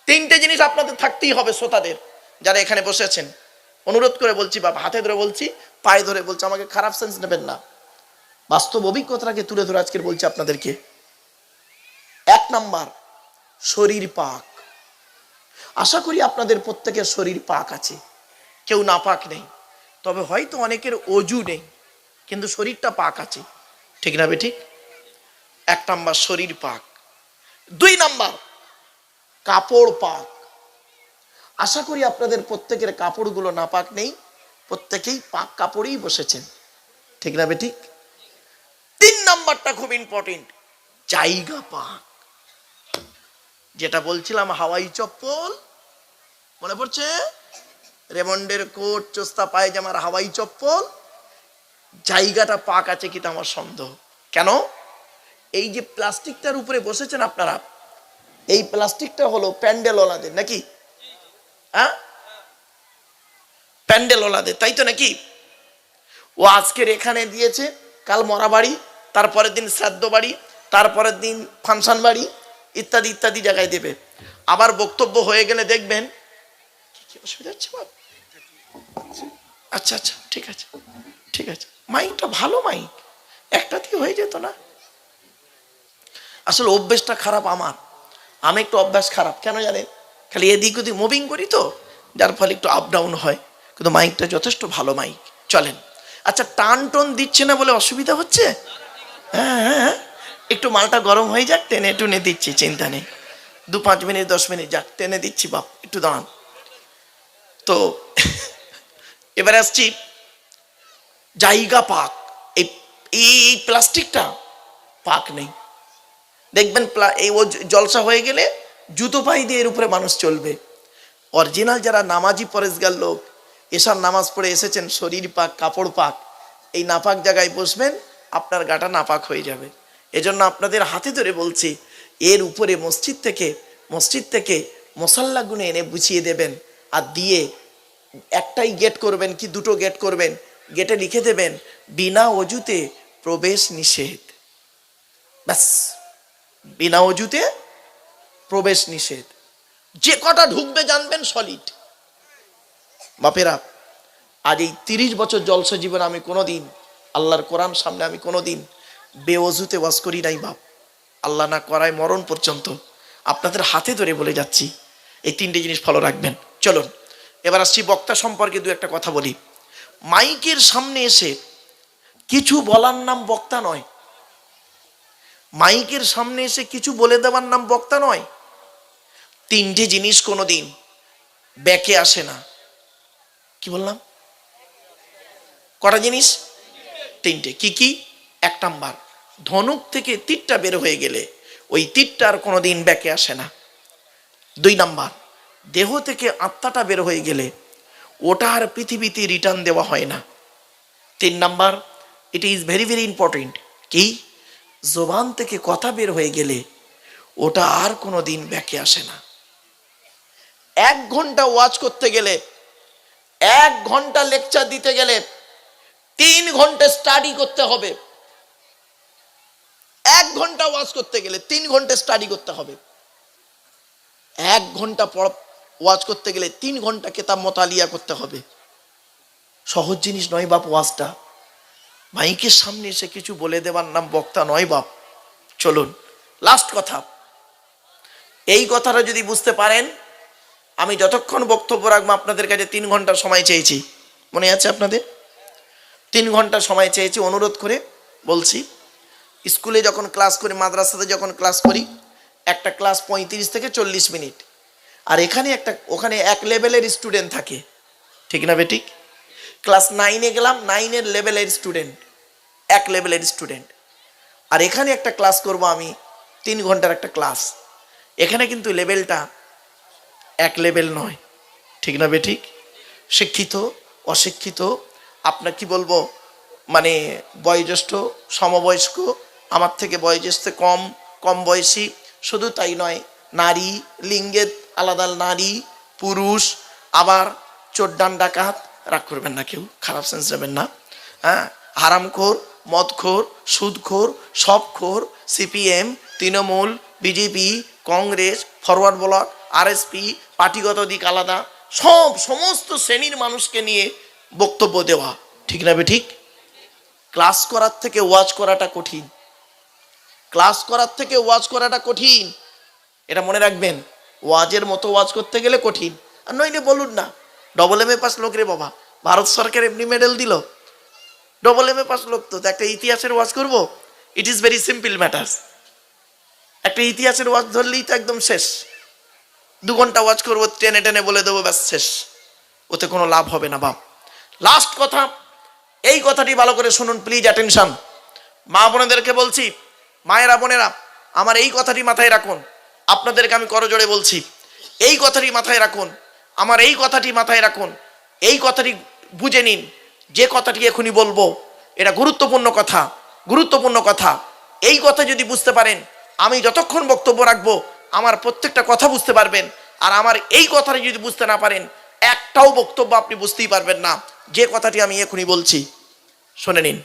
তিনটে জিনিস আপনাদের থাকতেই হবে। শ্রোতাদের যারা এখানে বসেছেন অনুরোধ করে বলছি, বাবা হাতে ধরে বলছি, পায়ে ধরে বলছি, আমাকে খারাপ সেন্স নেবেন না, বাস্তব অভিজ্ঞতাকে তুলে ধরে আজকে বলছি আপনাদেরকে। এক নাম্বার, শরীর পাক। আশা করি আপনাদের প্রত্যেকের শরীর পাক আছে, কেউ না পাক নেই। তবে হয়তো অনেকের অজু নেই, কিন্তু শরীরটা পাক আছে, ঠিক না বেঠিক? এক নাম্বার শরীর পাক। দুই নাম্বার কাপড় পাক। আশা করি আপনাদের প্রত্যেকের কাপড়গুলো না পাক নেই, প্রত্যেকেই পাক কাপড়েই বসেছেন, ঠিক না বেঠিক? তিন নাম্বারটা খুব ইম্পর্টেন্ট, জায়গা পাক। যেটা বলছিলাম হাওয়াই চপ্পল, মনে পড়ছে? রেমন্ডের কোট, চোস্তা পায়জামার হাওয়াই চপ্পল, জায়গাটা পাক আছে কিনা আমার সন্দেহ। কেন? এই যে প্লাস্টিকটার উপরে বসেছেন আপনারা, এই প্লাস্টিকটা হলো প্যান্ডেলওয়ালাদের, নাকি? হ্যাঁ, প্যান্ডেলওয়ালাদের, তাই তো নাকি? ও আজকের এখানে দিয়েছে, কাল মরা বাড়ি, তারপরের দিন শ্রাদ্ধ বাড়ি, তারপরের দিন ফাংশন বাড়ি, ইত্যাদি ইত্যাদি জায়গায় দেবে। আবার বক্তব্য হয়ে গেলে দেখবেন কি অসুবিধা হচ্ছে? আচ্ছা আচ্ছা, ঠিক আছে ঠিক আছে, মাইকটা ভালো মাইক, একটাতেই হয়ে যেত না? আসলে অভ্যেসটা খারাপ আমার, আমি একটু অভ্যাস খারাপ, কেন জানেন? খালি এদিক ওদিক মুভিং করি তো, যার ফলে একটু আপ ডাউন হয়। কিন্তু মাইকটা যথেষ্ট ভালো মাইক, চলেন। আচ্ছা, টান টোন দিচ্ছে না বলে অসুবিধা হচ্ছে? হ্যাঁ হ্যাঁ, একটু মালটা গরম হয়ে যাক, টেনে টুনে দিচ্ছি, চিন্তা নেই। 2-5 মিনিট 10 মিনিট যাক, টেনে দিচ্ছি, বাপ একটু দাঁড়ান। তো এবারে আসছি, জায়গা পাক। এই প্লাস্টিকটা পাক নেই। দেখবেন এই জলসা হয়ে গেলে জুতো পাই দিয়ে এর উপরে মানুষ চলবে। অরিজিনাল যারা নামাজি পরেশগার লোক, এসার নামাজ পড়ে এসেছেন, শরীর পাক, কাপড় পাক, এই নাপাক জায়গায় বসবেন, আপনার গাটা নাপাক হয়ে যাবে। এজন্য আপনাদের হাতে ধরে বলছি, এর উপরে মসজিদ থেকে মশাল্লা গুনে এনে বুঝিয়ে দেবেন, আর দিয়ে একটাই গেট করবেন কি দুটো গেট করবেন, গেটে লিখে দেবেন বিনা অজুতে প্রবেশ নিষেধ। ব্যাস, বিনা অজুতে প্রবেশ নিষেধ। যে কটা ঢুকবে জানবেন সলিড। বাপেরা, আজ এই 30 বছর জলসা জীবন আমি কোনোদিন আল্লাহর কোরআন সামনে আমি কোনোদিন বেওজুতে ওয়াজ করি নাই বাপ, আল্লাহ না করায় মরণ পর্যন্ত। আপনাদের হাতে ধরে বলে যাচ্ছি, এই তিনটে জিনিস ফলো রাখবেন। চলুন এবার আসছি বক্তা সম্পর্কে দু একটা কথা বলি। মাইকের সামনে এসে কিছু বলার নাম বক্তা নয়। মাইকের সামনে এসে কিছু বলে দেওয়ার নাম বক্তা নয়। তিনটে জিনিস কোনোদিন ব্যাকে আসে না। কি বললাম? কটা জিনিস? তিনটে। কি কি? এক নাম্বার, ধনুক থেকে তীরটা বের হয়ে গেলে ওই তীরটা আর কোনোদিন ব্যাকে আসে না। দুই নাম্বার, দেহ থেকে আত্মাটা বের হয়ে গেলে ওটা আর পৃথিবীতে রিটার্ন দেওয়া হয় না। তিন number, it is very very important, কি? জবান থেকে কথা বের হয়ে গেলে ওটা আর কোনোদিন ব্যাকে আসে না। 1 ঘন্টা ওয়াজ করতে গেলে, 1 ঘন্টা লেকচার দিতে গেলে 3 ঘন্টা স্টাডি করতে হবে। 1 ঘন্টা ওয়াজ করতে গেলে 3 ঘন্টা স্টাডি করতে হবে। 1 ঘন্টা ওয়াজ করতে গেলে 3 ঘন্টা কিতাব মোতালিয়া করতে হবে। সহজ জিনিস নয় বাপ ওয়াজটা। মাইকের সামনে এসে কিছু বলে দেওয়ার নাম বক্তা নয় বাপ। চলুন লাস্ট কথা, এই কথাটা যদি বুঝতে পারেন, আমি যতক্ষণ বক্তব্য রাখবো আপনাদের কাছে 3 ঘন্টা সময় চেয়েছি, মনে আছে আপনাদের? 3 ঘন্টা সময় চেয়েছি। অনুরোধ করে বলছি, স্কুলে যখন ক্লাস করি, মাদ্রাসাতে যখন ক্লাস করি, একটা ক্লাস 35 থেকে 40 মিনিট, আর ওখানে এক লেভেলের স্টুডেন্ট থাকে, ঠিক না বেঠিক? ক্লাস 9-এ গেলাম, 9-এর লেভেলের স্টুডেন্ট, এক লেভেলের স্টুডেন্ট। আর এখানে একটা ক্লাস করব আমি, 3 ঘন্টার একটা ক্লাস। এখানে কিন্তু লেভেলটা এক লেভেল নয়, ঠিক না বেঠিক? শিক্ষিত, অশিক্ষিত, আপনার কি বলবো, মানে বয়োজ্যেষ্ঠ, সমবয়স্ক, আমার থেকে বয়োজ্যেষ্ঠ, কম বয়সী, শুধু তাই নয়, নারী, লিঙ্গের আলাদা, নারী পুরুষ, আবার চোর ডান ডাকাত, রাগ করবেন না, কেউ খারাপ সেন্স নেবেন না। হ্যাঁ, হারামখোর, মদখোর, সুদখোর, সবখোর, CPM, Trinamool, BJP, Congress, Forward Bloc, RSP, পার্টিগত দিক আলাদা, সমস্ত শ্রেণীর মানুষকে নিয়ে বক্তব্য দেওয়া, ঠিক না ঠিক? ক্লাস করার থেকে ওয়াজ করাটা কঠিন, ক্লাস করার থেকে ওয়াজ করাটা কঠিন, এটা মনে রাখবেন। ওয়াজের মতো ওয়াজ করতে গেলে কঠিন। আর নইলে বলুন না, ডবল MA পাস লোক রে বাবা, ভারত সরকার এমনি মেডেল দিল, ডবল MA পাস লোক, তো একটা ইতিহাসের ওয়াজ করব, it is very simple matters. একটা ইতিহাসের ওয়াজ ধরলেই তো একদম শেষ, 2 ঘন্টা ওয়াজ করবো, টেনে টেনে বলে দেবো, ব্যাস শেষ, ওতে কোনো লাভ হবে না বাপ। লাস্ট কথা, এই কথাটি ভালো করে শুনুন প্লিজ, অ্যাটেনশন। মা বোনেদেরকে বলছি, মায়েরা বোনেরা, আমার এই কথাটি মাথায় রাখুন, আপনাদেরকে আমি করজোড়ে বলছি, এই কথাটি মাথায় রাখুন, আমার এই কথাটি মাথায় রাখুন, এই কথাটি বুঝে নিন। যে কথাটি এখনই বলবো এটা গুরুত্বপূর্ণ কথা, গুরুত্বপূর্ণ কথা। এই কথা যদি বুঝতে পারেন, আমি যতক্ষণ বক্তব্য রাখবো আমার প্রত্যেকটা কথা বুঝতে পারবেন। আর আমার এই কথাটি যদি বুঝতে না পারেন, একটাও বক্তব্য আপনি বুঝতেই পারবেন না। যে কথাটি আমি এখনই বলছি শুনে নিন।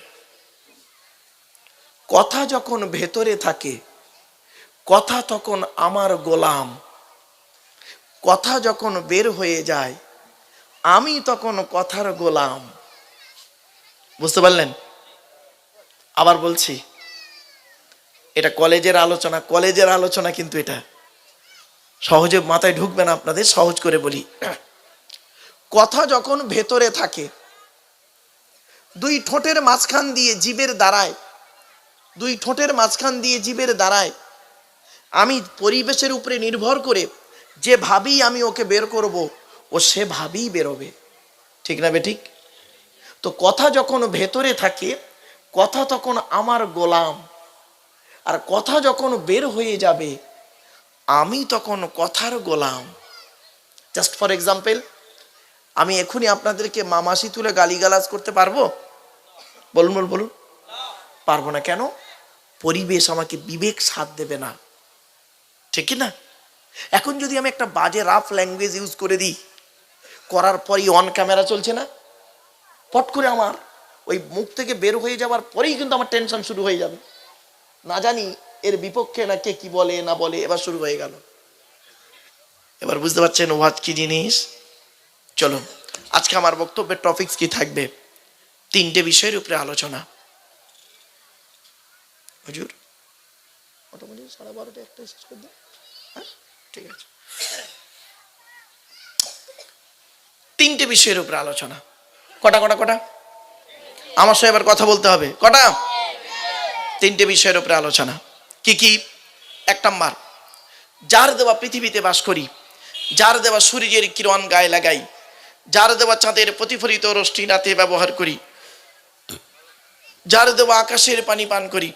কথা যখন ভেতরে থাকে, কথা তখন আমার গোলাম, কথা যখন বের হয়ে যায়, আমি তখন কথার গোলাম। বুঝতে পারলেন? আবার বলছি, এটা কলেজের আলোচনা, কলেজের আলোচনা, কিন্তু এটা সহজে মাথায় ঢুকবে না আপনাদের, সহজ করে বলি। কথা যখন ভেতরে থাকে, 2 ঠোঁটের মাঝখান দিয়ে জিভের দ্বারায়, 2 ঠোঁটের মাঝখান দিয়ে জিভের দ্বারায় আমি পরিবেশের উপরে নির্ভর করে যে ভাবি আমি ওকে বের করব, ও সে ভাবেই বেরোবে, ঠিক না বেঠিক? তো কথা যখন ভেতরে থাকে, কথা তখন আমার গোলাম, আর কথা যখন বের হয়ে যাবে, আমি তখন কথার গোলাম। জাস্ট ফর এক্সাম্পল, আমি এখনই আপনাদেরকে মামাসি তুলে গালিগালাজ করতে পারবো? বলুন বলুন বলুন, পারবো না। কেন? পরিবেশ আমাকে বিবেক সাথ দেবে না, ঠিক না? এখন যদি আমি একটা বাজে রাফ ল্যাঙ্গুয়েজ ইউজ করে দিই, করার পরই অন ক্যামেরা চলছে না, পট করে আমার ওই মুখ থেকে বের হয়ে যাওয়ার পরেই কিন্তু আমার টেনশন শুরু হয়ে যাবে, না জানি এর বিপক্ষে না কে কি বলে না বলে, এবার শুরু হয়ে গেল। এবার বুঝতে পারছেন ওয়াজ কি জিনিস? চলো, আজকে আমার বক্তব্যের টপিকস কি থাকবে? 3টে বিষয়ের উপরে আলোচনা। হুজুর অটোমেটিক 12:30 একটা শেষ করে দাও, হ্যাঁ ঠিক আছে। 3টে বিষয়ের উপরে আলোচনা। কটা কটা কটা? আমার সাথে এবার কথা বলতে হবে। কটা? 3টে বিষয়ের উপরে আলোচনা। কি কি? 1 নাম্বার, যার দেওয়া পৃথিবীতে বাস করি, যার দেওয়া সূর্যের কিরণ গায়ে লাগাই, যার দেওয়া চাঁদের প্রতিফলিত রশ্মি রাতে ব্যবহার করি, যার দেওয়া আকাশের পানি পান করি,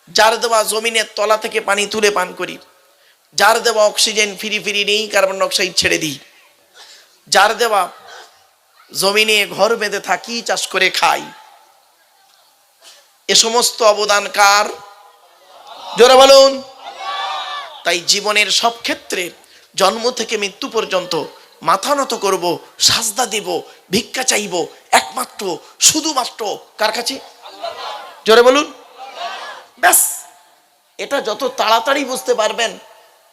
যার দেওয়া জমিনের তলা থেকে পানি তুলে পান করি, যার দেওয়া অক্সিজেন ফিরি ফিরি নেই, কার্বন ডাইঅক্সাইড ছেড়ে দিই, যার দেওয়া জমিনে ঘর বেঁধে থাকি, চাষ করে খাই, এ সমস্ত অবদান কার? জোরে বলুন। তাই জীবনের সব ক্ষেত্রে, জন্ম থেকে মৃত্যু পর্যন্ত মাথা নত করব, সাজদা দেব, ভিক্ষা চাইব একমাত্র শুধুমাত্র কার কাছে? জোরে বলুন। ব্যাস, এটা যত তাড়াতাড়ি বুঝতে পারবেন,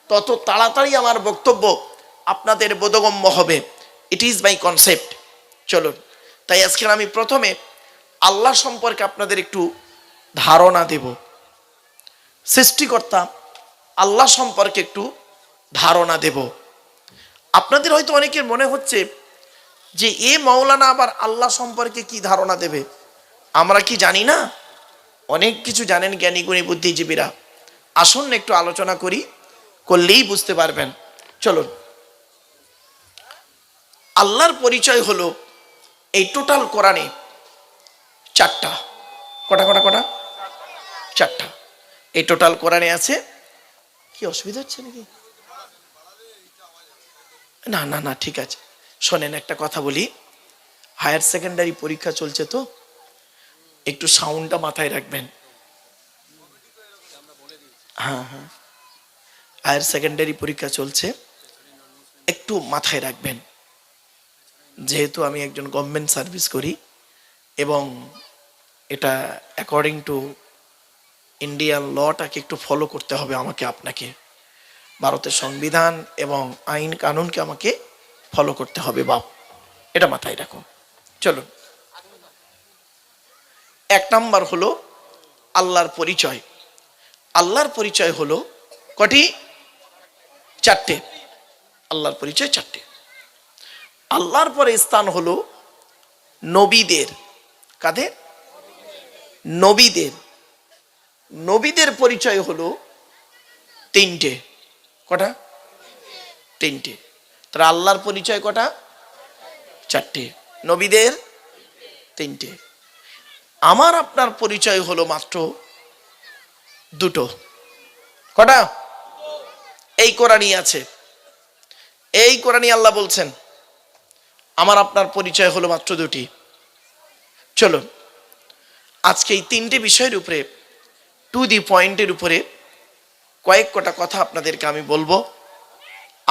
তত তাড়াতাড়ি আমার বক্তব্য আপনাদের বোধগম্য হবে। It is my concept. চলুন, তাই আজকে আমি প্রথমে আল্লাহ সম্পর্কে আপনাদের একটু ধারণা দেব। সৃষ্টিকর্তা আল্লাহ সম্পর্কে একটু ধারণা দেব। আপনাদের হয়তো অনেকের মনে হচ্ছে যে এ মাওলানা আবার আল্লাহ সম্পর্কে কি ধারণা দেবে, আমরা কি জানি না? অনেক কিছু জানেন জ্ঞানী গুণী বুদ্ধিজীবীরা। আসুন একটু আলোচনা করি, করলেই বুঝতে পারবেন। চলুন, আল্লাহর পরিচয় হলো এই টোটাল কোরআনে 4টা। কটা কটা কটা? 4টা। এই টোটাল কোরআনে আছে। কি অসুবিধা হচ্ছে নাকি? না না না, ঠিক আছে। শোনেন, একটা কথা বলি, হায়ার সেকেন্ডারি পরীক্ষা চলছে তো একটু সাউন্ডটা মাথায় রাখবেন। হ্যাঁ হ্যাঁ, হায়ার সেকেন্ডারি পরীক্ষা চলছে, একটু মাথায় রাখবেন। যেহেতু আমি একজন গভর্নমেন্ট সার্ভিস করি এবং এটা অ্যাকর্ডিং টু ইন্ডিয়ান লটাকে একটু ফলো করতে হবে আমাকে, আপনাকে। ভারতের সংবিধান এবং আইন কানুনকে আমাকে ফলো করতে হবে বাপ, এটা মাথায় রাখো। চলুন, 1 নাম্বার হলো আল্লাহর পরিচয়। আল্লাহর পরিচয় হলো কটি? 4টে। আল্লাহর পরিচয় 4টে। আল্লাহর পরে স্থান হলো নবীদের। কাদের? নবীদের। নবীদের পরিচয় হলো 3টে। কটা? 3টে। তাহলে আল্লাহর পরিচয় কটা? 4টে। নবীদের 3টে। আমার আপনার পরিচয় হলো মাত্র 2টো। কটা? এই কোরআনই আছে, এই কোরআনই আল্লাহ বলছেন আমার আপনার পরিচয় হলো মাত্র 2টি। চলো আজকে এই 3টে বিষয়ের উপরে, টু দি পয়েন্টের উপরে কয়েক কটা কথা আপনাদেরকে আমি বলবো।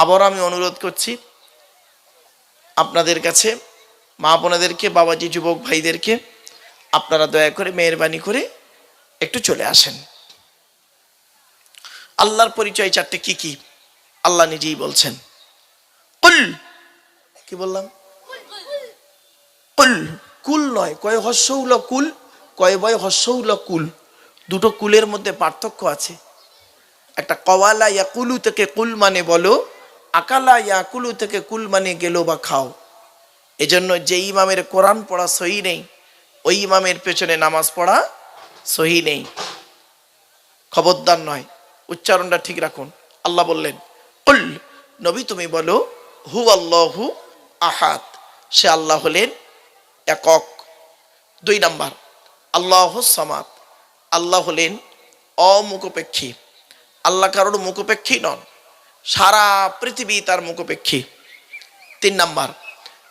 আবার আমি অনুরোধ করছি আপনাদের কাছে, মা বোনেদেরকে, বাবাজি যুবক ভাইদেরকে, আপনারা দয়া করে মেহেরবানি করে একটু চলে আসেন। আল্লাহর পরিচয় 4টে। কি কি? আল্লাহ নিজেই বলছেন, কুল। কি বললাম? কুল। কুল নয়, কয় হস্যউল কুল, কয় বয় হস্যউল কুল। 2টো কুলের মধ্যে পার্থক্য আছে। একটা কওয়ালা ইয়াকুলু থেকে কুল মানে বলো, আকালা ইয়াকুলু থেকে কুল মানে গেল বা খাও। এজন্য যে ইমামের কোরআন পড়া সহি নেই, ওই ইমামের পেছনে নামাজ পড়া সহি নেই। খবরদার নয়, উচ্চারণটা ঠিক রাখুন। আল্লাহ বললেন কুল, নবী তুমি বলো, হু আল্লাহু আহাদ, সে আল্লাহ হলেন একক। 2 নাম্বার আল্লাহু সামাদ, আল্লাহ হলেন অমুখপেক্ষী। আল্লাহ কারোর মুখপেক্ষী নন, সারা পৃথিবী তার মুখপেক্ষী। 3 নাম্বার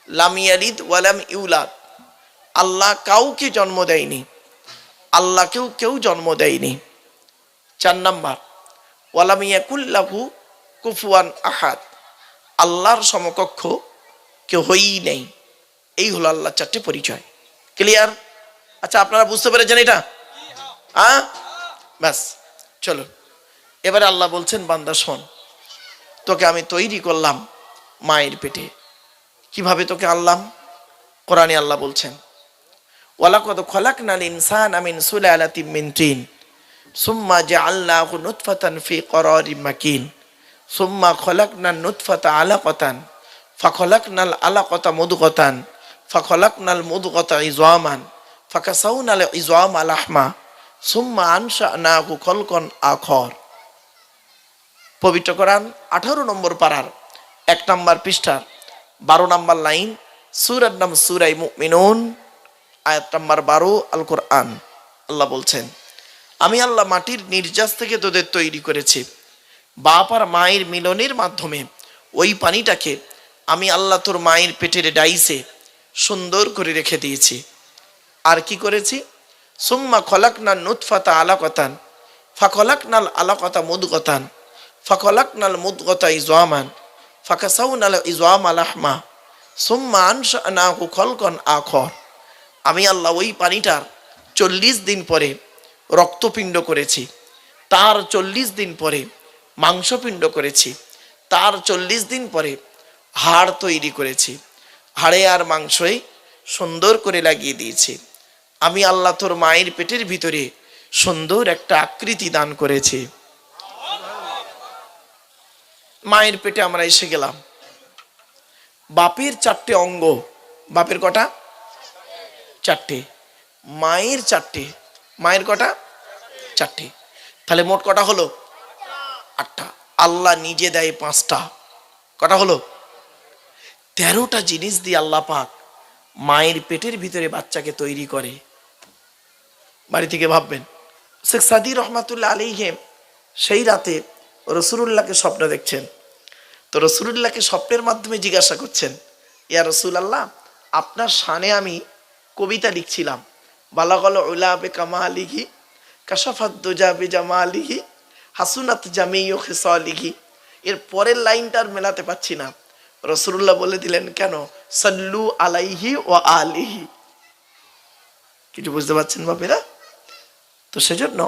লাম ইয়ালিদ ওয়ালাম ইউলাদ, আল্লাহ কাউকে জন্ম দেয়নি, আল্লাহকেও কেউ জন্ম দেয়নি। 4 নাম্বার ওয়ালাম ইয়াকুল লাহু কুফুয়ান আহাদ, আল্লাহর সমকক্ষ কেউ হয়ই নেই। এই হলো আল্লাহ 4টে পরিচয়। ক্লিয়ার? আচ্ছা, আপনারা বুঝতে পেরেছেন এটা? ব্যাস, চলো এবারে আল্লাহ বলছেন, বান্দা শোন, তোকে আমি তৈরি করলাম মায়ের পেটে। কিভাবে তোকে আনলাম? কোরআনে আল্লাহ বলছেন, ওয়ালাকাদ খালাকনাল ইনসানা মিন সুলালাতিন মিন তিন সুম্মা জাআলনাহু নুতফাতান ফি করারিম মাকিন সুম্মা খালাকনান নুতফাতা আলাকাতান ফাখালাকনাল আলাকাতা মুদগাতান ফাখালাকনাল মুদগাতা ইযামান ফাকাসাউনাল ইযামা লাহমা সুম্মা আনশানাহু খালকান আখর। পবিত্র কোরআন 18 নম্বর পারার 1 নম্বর পৃষ্ঠার 12 নম্বর লাইন, সূরার নাম সূরা মুমিনুন, আয়াত নম্বর 12, আল কোরআন। আল্লাহ বলছেন, আমি আল্লাহ মাটির নির্যাস থেকে তোদের তৈরি করেছি। বাপ আর মায়ের মিলনের মাধ্যমে ওই পানিটাকে আমি আল্লাহ তোর মায়ের পেটের ডাইসে সুন্দর করে রেখে দিয়েছি। আর কি করেছি? সুম্মা খলাকনান নুতফাতা আলাকাতান ফাখলাকনাল আলাকাতা মুদগাতান ফাখলাকনাল মুদগাতা ইযামান ফাকাসাউনাল ইযামা লাহমা সুম্মা আনশানাহু খালকান আখর। আমি আল্লাহ ওই পানিটার 40 দিন পরে রক্তপিণ্ড করেছি, তার 40 দিন পরে মাংসপিণ্ড করেছি, তার 40 দিন পরে হাড় তৈরি করেছি, হাড়ে আর মাংসই সুন্দর করে লাগিয়ে দিয়েছি। আমি আল্লাহ তোর মায়ের পেটের ভিতরে সুন্দর একটা আকৃতি দান করেছি। মায়ের পেটে আমরা এসে গেলাম। বাপের 4টে অঙ্গ। বাপের কটা? 4টে। মায়ের 4টে। মায়ের কটা? 4টে। তাহলে মোট কটা হলো? 8টা। আল্লাহ নিজে দেয় 5টা। কটা হলো? 13টা জিনিস দিয়ে আল্লাহ পাক মায়ের পেটের ভিতরে বাচ্চাকে তৈরি করে। বাড়ি থেকে ভাববেন, শেখ সাদি রহমাতুল্লাহ আলাইহি সেই রাতে রাসূলুল্লাহকে স্বপ্ন দেখছেন। তো রাসূলুল্লাহকে স্বপ্নের মাধ্যমে জিজ্ঞাসা করছেন, ইয়া রাসূলুল্লাহ, আপনার শানে আমি কবিতা লিখছিলাম, বালাগাল উলা বিকামালিহি কাশাফাত দুজা বিজামালিহি হাসুনাত জামিউ খিসালিহি। এর পরের লাইনটার মেলাতে পাচ্ছি না। রাসূলুল্লাহ বলে দিলেন, কেন? সাল্লু আলাইহি ওয়া আলিহি। কিছু বুঝতে পারছেন বাপেরা? তো সেজন্য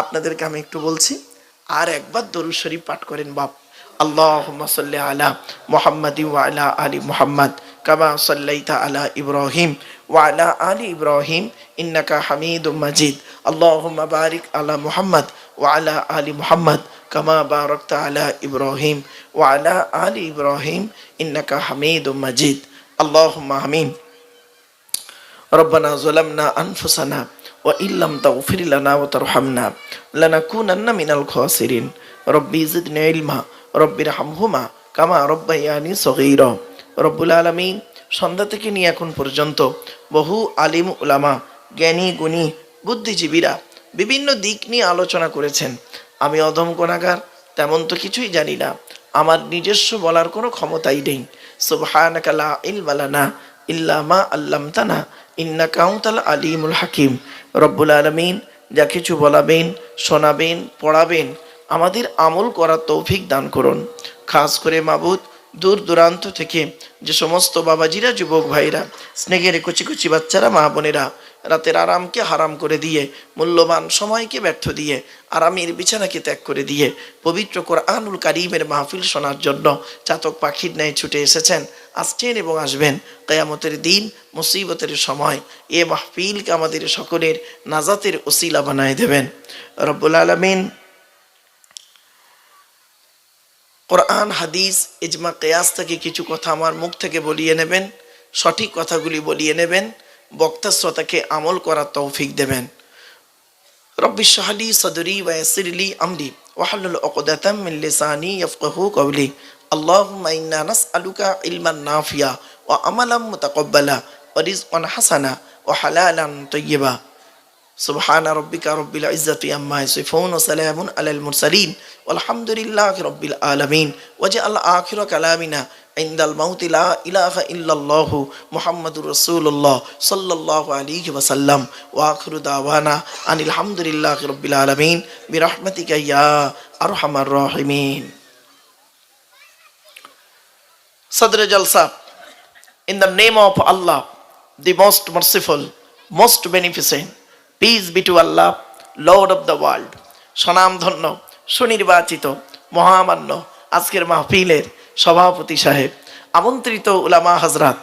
আপনাদেরকে আমি একটু বলছি, আর একবার দরুদ শরীফ পাঠ করেন বাপ। আল্লাহুম্মা সাল্লি আলা মুহাম্মাদি ওয়া আলা আলি মুহাম্মাদ কামা সাল্লাইতা আলা ইব্রাহিম ওয়া আলা আলি ইব্রাহিম ইন্নাকা হামিদুম মাজিদ। আল্লাহুম্মা বারিক আলা মুহাম্মাদ ওয়া আলা আলি মুহাম্মাদ কামা বারাকতা আলা ইব্রাহিম ওয়া আলা আলি ইব্রাহিম ইন্নাকা হামিদুম মাজিদ। আল্লাহুম্মা আমিন। রব্বানা যালামনা আনফুসানা ওয়া ইল্লাম তাগফির লানা ওয়া তারহামনা লানাকুনান্না মিনাল খাসিরিন। রব্বি জিদনি ইলমা রব্বিরহামহুমা কামা রব্বায়ানি সগীরা। রব্বুল আলামিন, সন্ধ্যা থেকে নিয়ে এখন পর্যন্ত বহু আলিম উলামা, জ্ঞানী গুণী, বুদ্ধিজীবীরা বিভিন্ন দিক নিয়ে আলোচনা করেছেন। আমি অধম গুনাহগার, তেমন তো কিছুই জানি না, আমার নিজস্ব বলার কোনো ক্ষমতাই নেই। সুবহানাকা লা ইলমা লানা ইল্লা মা আল্লামতানা ইন্নাকা আনতাল আলিমুল হাকিম। রব্বুল আলামিন, যা কিছু বলাবেন, শোনাবেন, পড়াবেন, আমাদের আমল করার তৌফিক দান করুন। খাস করে মাবুদ, দূর দূরান্ত থেকে যে সমস্ত বাবাজিরা, যুবক ভাইরা, স্নেহের কুচি কুচি বাচ্চারা, মা বোনেরা রাতের আরামকে হারাম করে দিয়ে, মূল্যবান সময়কে ব্যর্থ দিয়ে, আরামের বিছানাকে ত্যাগ করে দিয়ে পবিত্র কোরআনুল কারীমের মাহফিল শোনার জন্য চাতক পাখির ন্যায় ছুটে এসেছেন, আসছেন এবং আসবেন। কিয়ামতের দিন, মুসিবতের সময় এ মাহফিলকে আমাদের সকলের নাজাতের ওসিলা বানায় দেবেন। রব্বুল আলামিন কোরআন, হাদিস, ইজমা, কিয়াস থেকে কিছু কথা আমার মুখ থেকে বলিয়ে নেবেন, সঠিক কথাগুলি বলিয়ে নেবেন, বক্তা শ্রোতাকে আমল করার তৌফিক দেবেন। রব্বি ইশরাহ লি সাদরি ওয়া ইয়াসসির লি আমরি ওয়াহলুল উকদাতাম মিন লিসানি ইয়াফকাহু কওলি। আল্লাহুম্মা ইন্না নাসআলুকা ইলমান নাফিয়া ওয়া আমালাম মুতাকাব্বালা ওয়া রিজকান হাসানা ওয়া হালালান তাইয়্যিবা। সুবহানা রাব্বিকা রাব্বিল ইজ্জাতি আম্মা ইয়াসিফুন ওয়া সালামুন আলাল মুরসালিন ওয়ালহামদুলিল্লাহি রাব্বিল আলামিন। ওয়াজআল আখিরা কালামিনা ইনদাল মাউতি লা ইলাহা ইল্লাল্লাহু মুহাম্মাদুর রাসূলুল্লাহ সাল্লাল্লাহু আলাইহি ওয়াসাল্লাম। ওয়া আখিরু দাওয়ানা আনিল হামদুলিল্লাহি রাব্বিল আলামিন বিরহমাতিকা ইয়া আরহামার রাহিমিন। Sadr Jalsa, in the name of Allah, the most merciful, most beneficent, peace be to Allah, Lord of the world. সনাম ধন্য, সুনির্বাচিত, মহামান্য আজকের মাহফিলের সভাপতি সাহেব, আমন্ত্রিত উলামা হযরত,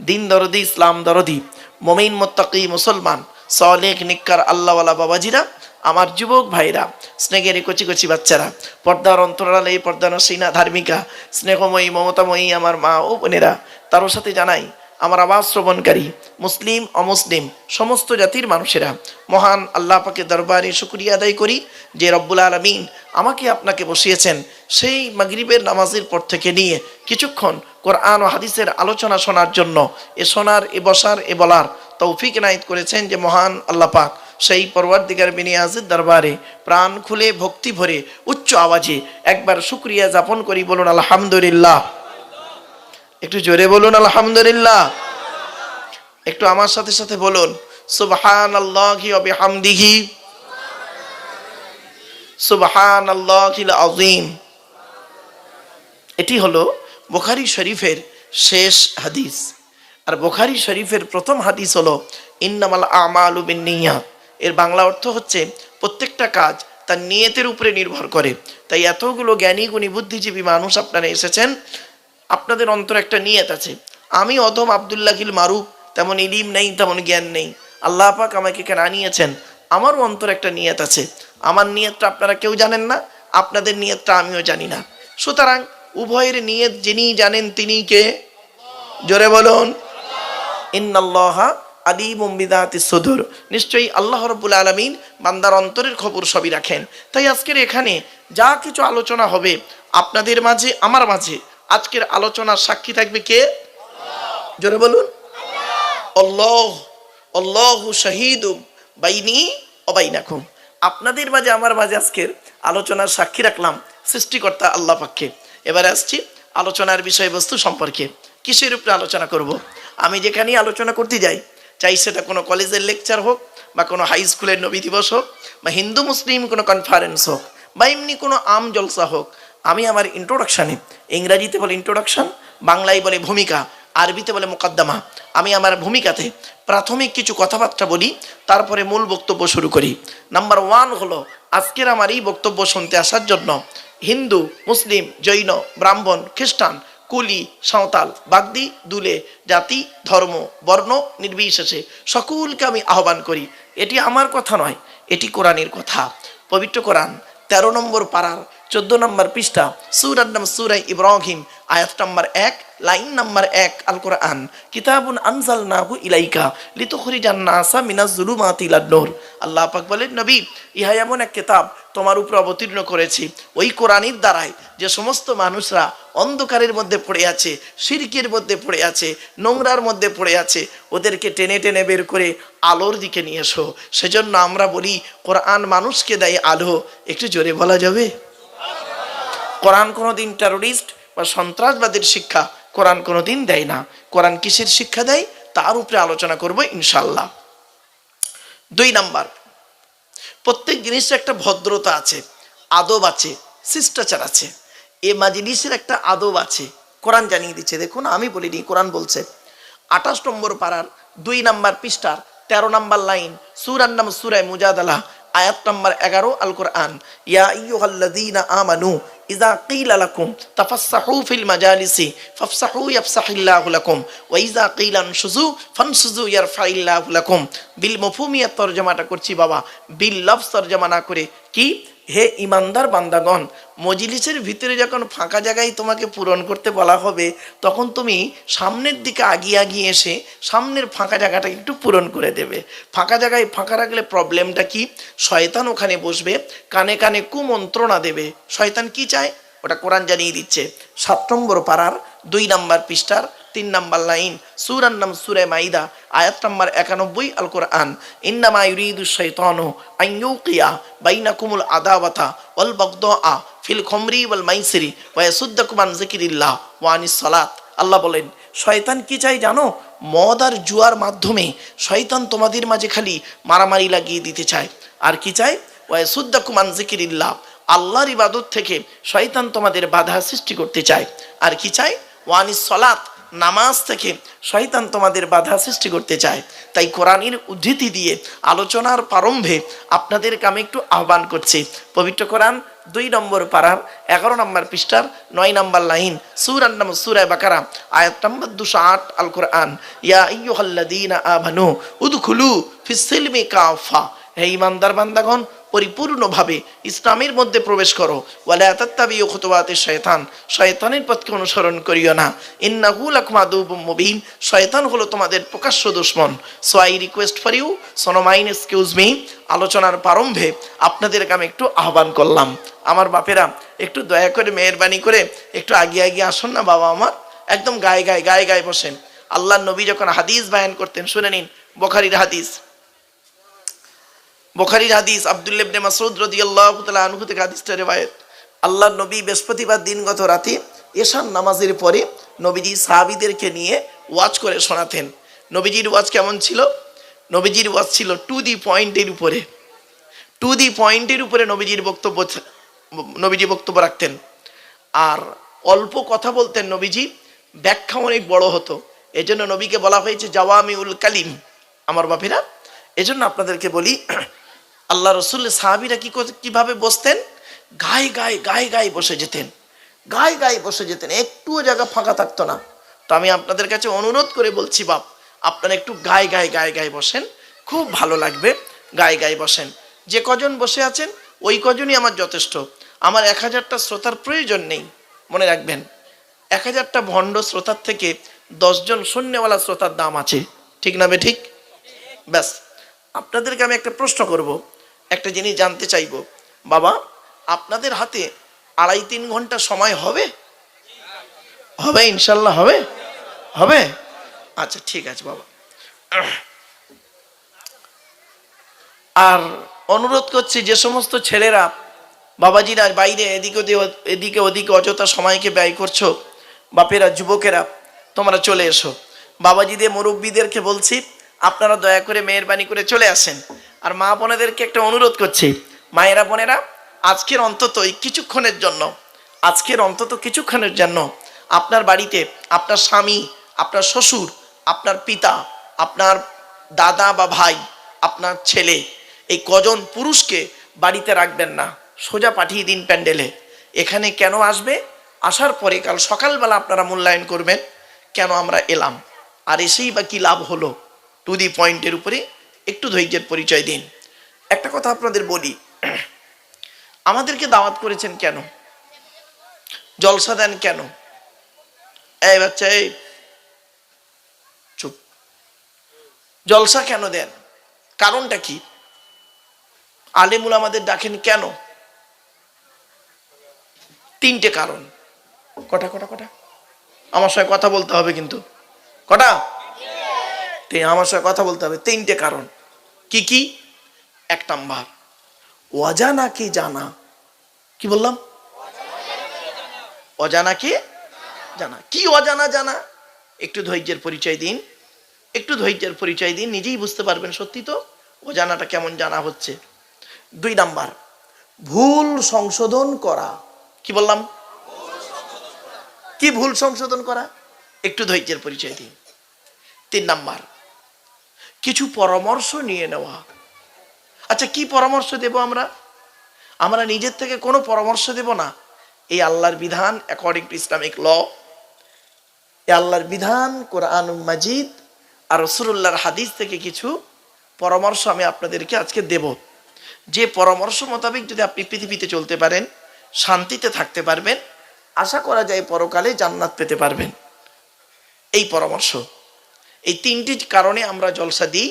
দিন দরদি, ইসলাম দরদি, মুমিন মুত্তাকি মুসলমান, সালেহ নিক্কার আল্লাহওয়ালা বাবাজিরা, আমার যুবক ভাইরা, স্নেহের কচি কচি বাচ্চারা, পর্দার অন্তরালে পর্দানসীনা ধার্মিকা, স্নেহময়ী মমতাময়ী আমার মা ও বোনেরা, তারও সাথে জানাই আমার আওয়াজ শ্রবণকারী মুসলিম অমুসলিম সমস্ত জাতির মানুষেরা, মহান আল্লাহ পাকের দরবারে শুকরিয়া আদায় করি যে রব্বুল আলামিন আমাকে আপনাকে বসিয়েছেন সেই মাগরিবের নামাজের পর থেকে নিয়ে কিছুক্ষণ কোরআন ও হাদিসের আলোচনা শোনার জন্য। এ শোনার, এ বসার, এ বলার তৌফিক এনায়েত করেছেন যে মহান আল্লাহ পাক। সেই পরওয়ারদিগার বিনিয়াজের দরবারে প্রাণ খুলে ভক্তি ভরে উচ্চ আওয়াজে একবার শুকরিয়া যাপন করি। বলুন আলহামদুলিল্লাহ। একটু জোরে বলুন আলহামদুলিল্লাহ। একটু আমার সাথে সাথে বলুন সুবহানাল্লাহি ওয়া বিহামদিহি সুবহানাল্লাহিল আযীম। এটি হলো বুখারী শরীফের শেষ হাদিস। আর বুখারী শরীফের প্রথম হাদিস হলো ইন্নামাল আমালু বিন্নিয়াত। এর বাংলা অর্থ হচ্ছে প্রত্যেকটা কাজ তার নিয়তের উপরে নির্ভর করে। তাই এতগুলো জ্ঞানী গুণী বুদ্ধিজীবী মানুষ আপনারা এসেছেন, আপনাদের অন্তরে একটা নিয়ত আছে। আমি অধম আব্দুল্লাহিল মারুফ, তেমন ইলিম নেই, তেমন জ্ঞান নেই, আল্লাহ পাক আমাকে কেন আনিয়েছেন, আমারও অন্তরে একটা নিয়ত আছে। আমার নিয়তটা আপনারা কেউ জানেন না, আপনাদের নিয়তটা আমিও জানি না। সুতরাং উভয়ের নিয়ত যিনি জানেন তিনি কে? জোরে বলুন ইন্নাল্লাহা আলিমুম বিযাতিস সুদূর। নিশ্চয়ই আল্লাহ রাব্বুল আলামিন বান্দার অন্তরের খবর সবই রাখেন। তাই আজকের এখানে যা কিছু আলোচনা হবে আপনাদের মাঝে, আমার মাঝে, আজকের আলোচনার সাক্ষী থাকবে কে? জোরে বলুন আল্লাহ। আল্লাহু শাহীদুম বাইনি ওয়া বাইনাকুম। আপনাদের মাঝে, আমার মাঝে আজকের আলোচনার সাক্ষী রাখলাম সৃষ্টিকর্তা আল্লাহ পাককে। এবারে আসছি আলোচনার বিষয়বস্তু সম্পর্কে। কিসের উপরে আলোচনা করব? আমি যেখানে আলোচনা করতে যাই, চাই সেটা কোনো কলেজের লেকচার হোক, বা কোনো হাই স্কুলের নবী দিবস হোক, বা হিন্দু মুসলিম কোনো কনফারেন্স হোক, বা এমনি কোনো আম জলসা হোক, আমি আমার ইন্ট্রোডাকশানে, ইংরাজিতে বলে ইন্ট্রোডাকশান, বাংলায় বলে ভূমিকা, আরবিতে বলে মুকদ্দমা। আমি আমার ভূমিকাতে প্রাথমিক কিছু কথাবার্তা বলি, তারপরে মূল বক্তব্য শুরু করি। নাম্বার 1 হলো, আজকের আমার এই বক্তব্য শুনতে আসার জন্য হিন্দু, মুসলিম, জৈন, ব্রাহ্মণ, খ্রিস্টান, কুলি, সাঁওতাল, বাগদি, দুলে, জাতি, ধর্ম, বর্ণ নির্বিশেষে সকলকে আমি আহ্বান করি। এটি আমার কথা নয়, এটি কোরআনের কথা। পবিত্র কোরআন 13 নম্বর পারার 14 নম্বর পৃষ্ঠা, সূরার নাম সূরা ইব্রাহিম, আয়াত নম্বর 1, লাইন নম্বর 1, আল কোরআন কিতাবুন আনজালনাহু ইলাইকা লিতুখরিজান নাসা মিনাজ যুলুমাতি ইলান নূর। আল্লাহ পাক বলেন, নবী, ইহা এমন এক কিতাব তোমার উপর অবতীর্ণ করেছি, ওই কোরআনের দ্বারাই যে সমস্ত মানুষরা অন্ধকারের মধ্যে পড়ে আছে, শিরকের মধ্যে পড়ে আছে, নোংরার মধ্যে পড়ে আছে, ওদেরকে টেনে টেনে বের করে আলোর দিকে নিয়ে এসো। সেজন্য আমরা বলি, কোরআন মানুষকে দেয় আলো। একটু জোরে বলা যাবে? কোরআন কোনোদিন টেরোরিস্ট বা সন্ত্রাসবাদের শিক্ষা কোরআন কোনোদিন দেয় না। কোরআন কিসের শিক্ষা দেয় তার উপরে আলোচনা করব ইনশাআল্লাহ। 2 নাম্বার, প্রত্যেক জিনিসের একটা ভদ্রতা আছে, আদব আছে, শিষ্টাচার আছে। এ মাজলিসের একটা আদব আছে, কোরআন জানিয়ে দিচ্ছে। দেখুন, আমি বলিনি, কোরআন বলছে। 28 নম্বর পারার 2 নাম্বার পৃষ্ঠার 13 নাম্বার লাইন, সূরার নাম সূরা মুজাদালা, আয়াত নম্বর 11, আল কোরআন, ইয়া আইয়ুহাল্লাযীনা আমানু ইযা কিলা লাকুম তাফাসসাহু ফিল মাজালিসি ফাফসাহু ইয়াফসাহিল্লাহু লাকুম ওয়া ইযা কিলা আনশুযু ফানশুযু ইয়ারফাইল্লাহু লাকুম। বিল মফহুমিয়াত তরজমাটা করছি বাবা, বিল লফজ তরজমা না করে। কি? হে ইমানদার বান্দাগণ, মজলিসের ভিতরে যখন ফাঁকা জায়গায় তোমাকে পূরণ করতে বলা হবে, তখন তুমি সামনের দিকে আগিয়ে আগিয়ে এসে সামনের ফাঁকা জায়গাটা একটু পূরণ করে দেবে। ফাঁকা জায়গায় ফাঁকা রাখলে প্রবলেমটা কি? শয়তান ওখানে বসবে, কানে কানে কুমন্ত্রণা দেবে। শয়তান কি চায় ওটা কোরআন জানিয়ে দিচ্ছে। 7 নম্বর পারার 2 নাম্বার পৃষ্ঠার 3 নাম্বার লাইন, সূরার নাম সূরা মাইদা, আয়াত নম্বর 91, আল কোরআন, ইন্নামা ইউরিদুশ শাইতানু আন ইউকিয়া বাইনাকুমুল আদাওয়াতা ওয়াল বাগদাআ ফিল খামরি ওয়াল মাইসিরি ওয়া ইয়াসুদ্দাকুম আন যিকরিল্লাহ ওয়া আনিস সালাত। আল্লাহ বলেন, শয়তান কি চাই জানো? মদ আর জুয়ার মাধ্যমে শয়তান তোমাদের মাঝে খালি মারামারি লাগিয়ে দিতে চায়। আর কি চায়? ওয়া ইয়াসুদ্দাকুম আন যিকরিল্লাহ, আল্লাহর ইবাদত থেকে শয়তান তোমাদের বাধা সৃষ্টি করতে চায়। আর কি চায়? ওয়া আনিস সালাত, নামাজ থেকে শয়তান তোমাদের বাধা সৃষ্টি করতে চায়। তাই কোরআনের উদ্ধৃতি দিয়ে আলোচনার প্রারম্ভে আপনাদেরকে আমি একটু আহ্বান করছি। পবিত্র কোরআন 2 নম্বর পারার 11 নম্বর পৃষ্ঠার 9 নম্বর লাইন, সূরার নাম সূরা বাকারা, আয়াত নম্বর 208, আল কোরআন, ইয়া আইয়ুহাল্লাযীনা আমানু উদখুলু ফিস সিলমি কাফা। হে ঈমানদার বান্দাগণ, পরিপূর্ণভাবে ইসলামের মধ্যে প্রবেশ করো। ওয়ালা তাত্তাবিউ খুতুওয়াতিশ শাইতান, শয়তানের পথকে অনুসরণ করিও না। ইন্নাহু লাকুম আদুউম মুবিন, শয়তান হলো তোমাদের প্রকাশ্য দুশমন। So I request for you, সোনো মাইন এক্সকিউজ মি, আলোচনার প্রারম্ভে আপনাদেরকে আমি একটু আহ্বান করলাম। আমার বাপেরা, একটু দয়া করে মেহেরবানি করে একটু আগিয়ে আগিয়ে আসুন না বাবা আমার, একদম গায়ে গায়ে গায়ে গায়ে বসেন। আল্লাহর নবী যখন হাদিস বয়ান করতেন, শুনে নিন, বুখারীর হাদিস, বুখারীর হাদিস, আব্দুল্লাহ ইবনে মাসউদ রাদিয়াল্লাহু তাআলা আনহু থেকে হাদিসটা রিওয়ায়াত। আল্লাহর নবী বৃহস্পতিবার দিনগত রাতে এশার নামাজের পরে নবীজি সাহাবীদেরকে নিয়ে ওয়াজ করে শোনাতেন। নবীজির ওয়াজ কেমন ছিল? নবীজির ওয়াজ ছিল টু দি পয়েন্টের উপরে, টু দি পয়েন্টের উপরে নবীজি বক্তব্য রাখতেন। আর অল্প কথা বলতেন নবীজি, ব্যাখ্যা অনেক বড় হতো। এজন্য নবীকে বলা হয়েছে জাওয়ামিউল কালিম। আমার বাপেরা, এজন্য আপনাদেরকে বলি, আল্লাহ রসুলের সাহাবীরা কিভাবে বসতেন? গায়ে গায়ে গায়ে গায়ে বসে যেতেন, গায়ে গায়ে বসে যেতেন, একটুও জায়গা ফাঁকা থাকতো না। তো আমি আপনাদের কাছে অনুরোধ করে বলছি, বাপ, আপনারা একটু গায়ে গায়ে গায়ে গায়ে বসেন, খুব ভালো লাগবে। গায়ে গায়ে বসেন। যে কজন বসে আছেন ওই কজনই আমার যথেষ্ট। আমার 1000টা শ্রোতার প্রয়োজন নেই। মনে রাখবেন, 1000টা ভণ্ড শ্রোতার থেকে 10 জন শূন্যওয়ালা শ্রোতার দাম আছে। ঠিক না বে ঠিক? ব্যাস, আপনাদেরকে আমি একটা প্রশ্ন করব, একটা জিনিস জানতে চাইব। বাবা, আপনাদের হাতে 2.5-3 ঘন্টা সময় হবে? হবে ইনশাল্লাহ? হবে? হবে? আচ্ছা, ঠিক আছে বাবা। আর অনুরোধ করছি, যে সমস্ত ছেলেরা বাবাজিরা বাইরে এদিকে ওদিকে অযথা সময়কে ব্যয় করছো, বাপেরা, যুবকেরা, তোমরা চলে এসো। বাবাজিদের, মুরব্বীদেরকে বলছি, আপনারা দয়া করে মেহেরবানি করে চলে আসেন। আর মা বোনেদেরকে একটা অনুরোধ করছি, মায়েরা, বোনেরা, আজকের অন্তত কিছুক্ষণের জন্য আপনার বাড়িতে আপনার স্বামী, আপনার শ্বশুর, আপনার পিতা, আপনার দাদা বা ভাই, আপনার ছেলে, এই কজন পুরুষকে বাড়িতে রাখবেন না, সোজা পাঠিয়ে দিন প্যান্ডেলে। এখানে কেন আসবে, আসার পরে কাল সকালবেলা আপনারা মূল্যায়ন করবেন কেন আমরা এলাম, আর এসেই বা কি লাভ হলো। টু দি পয়েন্টের উপরে একটু ধৈর্যের পরিচয় দিন। একটা কথা আপনাদের বলি, আমাদেরকে দাওয়াত করেছেন কেন, জলসা দেন কেন? এই বাচ্চা, এই চুপ। জলসা কেন দেন, কারণটা কি? আলেমুল আমাদের ডাকেন কেন? তিনটে কারণ। কটা কটা কটা? আমার সঙ্গে কথা বলতে হবে কিন্তু। কটা? আমার সঙ্গে কথা বলতে হবে। তিনটে কারণ। কি কি? এক নাম্বার, অজানাকে জানা। কি বললাম? অজানাকে জানা। কি অজানা জানা? একটু ধৈর্যের পরিচয় দিন, একটু ধৈর্যের পরিচয় দিন, নিজেই বুঝতে পারবেন সত্যি তো অজানাটা কেমন জানা হচ্ছে। দুই নাম্বার, ভুল সংশোধন করা। কি বললাম? কি ভুল সংশোধন করা? একটু ধৈর্যের পরিচয় দিন। তিন নাম্বার, কিছু পরামর্শ নিয়ে নেওয়া। আচ্ছা, কি পরামর্শ দেব আমরা? আমরা নিজের থেকে কোনো পরামর্শ দেব না। এই আল্লাহর বিধান, অ্যাকর্ডিং টু ইসলামিক ল, এই আল্লাহর বিধান কোরআন মাজিদ আর রাসূলুল্লাহর হাদিস থেকে কিছু পরামর্শ আমি আপনাদেরকে আজকে দেব। যে পরামর্শ মোতাবেক যদি আপনি পৃথিবীতে চলতে পারেন, শান্তিতে থাকতে পারবেন, আশা করা যায় পরকালে জান্নাত পেতে পারবেন। এই পরামর্শ, এই তিনটি কারণে আমরা জলসা দিই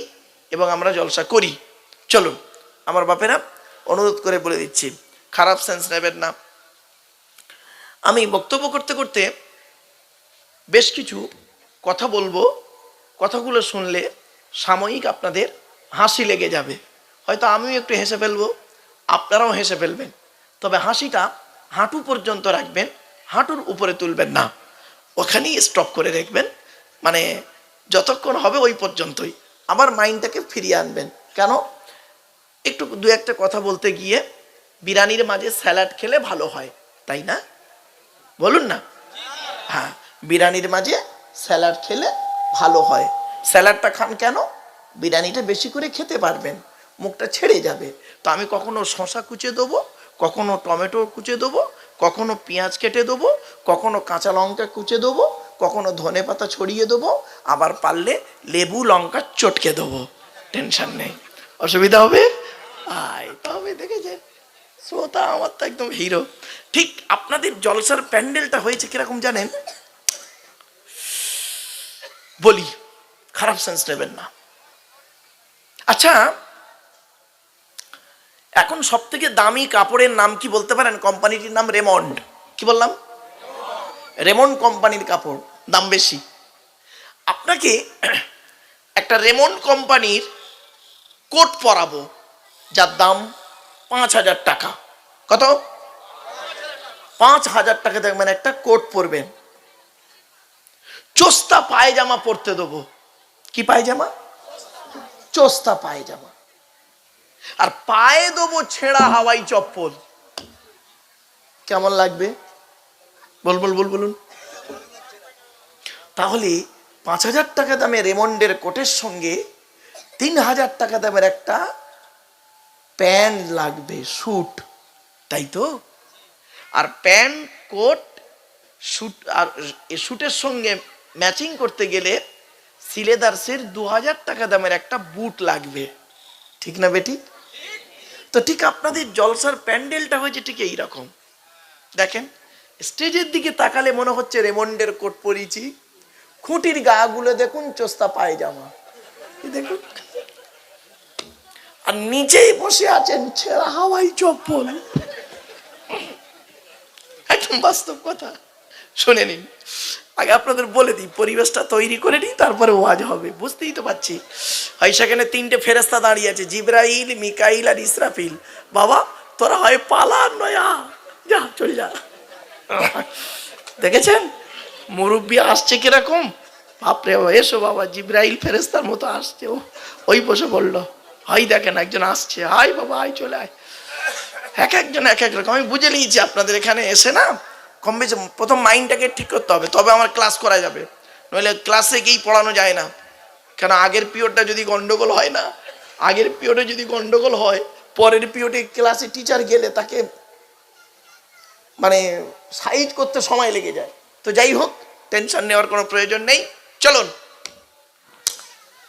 এবং আমরা জলসা করি। চলুন আমার বাপেরা, অনুরোধ করে বলে দিচ্ছি, খারাপ সেন্স নেবেন না। আমি বক্তব্য করতে করতে বেশ কিছু কথা বলবো, কথাগুলো শুনলে সাময়িক আপনাদের হাসি লেগে যাবে, হয়তো আমিও একটু হেসে ফেলবো, আপনারাও হেসে ফেলবেন। তবে হাসিটা হাঁটু পর্যন্ত রাখবেন, হাঁটুর উপরে তুলবেন না, ওখানেই স্টপ করে রাখবেন। মানে যতক্ষণ হবে ওই পর্যন্তই, আবার মাইন্ডটাকে ফিরিয়ে আনবেন। কেন? একটু দু একটা কথা বলতে গিয়ে, বিরিয়ানির মাঝে স্যালাড খেলে ভালো হয়, তাই না? বলুন না। হ্যাঁ, বিরিয়ানির মাঝে স্যালাড খেলে ভালো হয়। স্যালাডটা খান কেন? বিরিয়ানিটা বেশি করে খেতে পারবেন, মুখটা ছেড়ে যাবে। তো আমি কখনো শসা কুচে দেবো, কখনো টমেটো কুচে দেবো, কখনো পেঁয়াজ কেটে দেবো, কখনো কাঁচা লঙ্কা কুচে দেবো, কখনো ধনে পাতা ছড়িয়ে দেবো, আবার পারলে লেবু লঙ্কা চটকে দেবো। টেনশন নেই, অসুবিধা হবে? তবে দেখেছেন শ্রোতা আমার তো একদম হিরো। ঠিক আপনাদের জলসার প্যান্ডেলটা হয়েছে কিরকম জানেন? বলি, খারাপ সেন্স নেবেন না। আচ্ছা, এখন সব থেকে দামি কাপড়ের নাম কি বলতে পারেন? কোম্পানিটির নাম রেমন্ড। কি বললাম? রেমন্ড কোম্পানির কাপড়, দাম বেশি। আপনাকে একটা রেমন্ড কোম্পানির কোট পরাবো, যার দাম 5,000 টাকা। কত? 5,000 টাকা দেখবেন একটা কোট পরবেন। চোস্তা পায়জামা পরতে দেবো। কি পায়জামা? চোস্তা পায়জামা। আর পায়ে দেবো ছেঁড়া হাওয়াই চপ্পল। কেমন লাগবে? বলুন। তাহলে 5,000 টাকা দামে রেমন্ডের কোটের সঙ্গে 3,000 টাকা দামের একটা প্যান্ট লাগবে, স্যুট, তাই তো? আর প্যান্ট, কোট, স্যুট, আর স্যুটের সঙ্গে ম্যাচিং করতে গেলে সিলেদার্সের 2,000 টাকা দামের একটা বুট লাগবে, ঠিক না বেটি? তো ঠিক আপনাদের জলসার প্যান্ডেলটা হয়েছে ঠিক এইরকম। দেখেন, স্টেজের দিকে তাকালে মনে হচ্ছে রেমন্ডের কোট পরিয়েছি, খুঁটির গাগুলো দেখুন চোস্তা পায়জামা, দেখুন, আর নিচেই বসে আছেন ছেঁড়া হাওয়াই চপ্পল। একদম বাস্তব কথা, শুনে নিন। আগে আপনাদের বলে দিই, পরিবেশটা তৈরি করে নিই, তারপরে ওয়াজ হবে। বুঝতেই তো পারছি, হয় সেখানে 3টে ফেরেস্তা দাঁড়িয়ে আছে, জিবরাইল, মিকাইল আর ইসরাফিল। বাবা তোরা হয় পালা, নয় যা, চলে যা। দেখেছেন মুরব্বী আসছে কিরকম? বাপরে, এসো বাবা, জিবরাইল ফেরেস্তার মতো আসছে। ওই বসে বললো, হয় দেখেন একজন আসছে, হাই বাবা, আয় চলে আয়। এক একজন এক এক রকম। আমি বুঝে নিয়েছি আপনাদের এখানে এসে না, কম বেশি প্রথম মাইন্ডটাকে ঠিক করতে হবে, তবে আমার ক্লাস করা যাবে, নইলে ক্লাসে গিয়েই পড়ানো যায় না। কেন আগের পিরিয়ডটা যদি গন্ডগোল হয় না, আগের পিরিয়ডে যদি গন্ডগোল হয়, পরের পিরিয়ডে ক্লাসে টিচার গেলে তাকে মানে সাইড করতে সময় লেগে যায়। তো যাই হোক, টেনশন নেওয়ার কোনো প্রয়োজন নেই। চলুন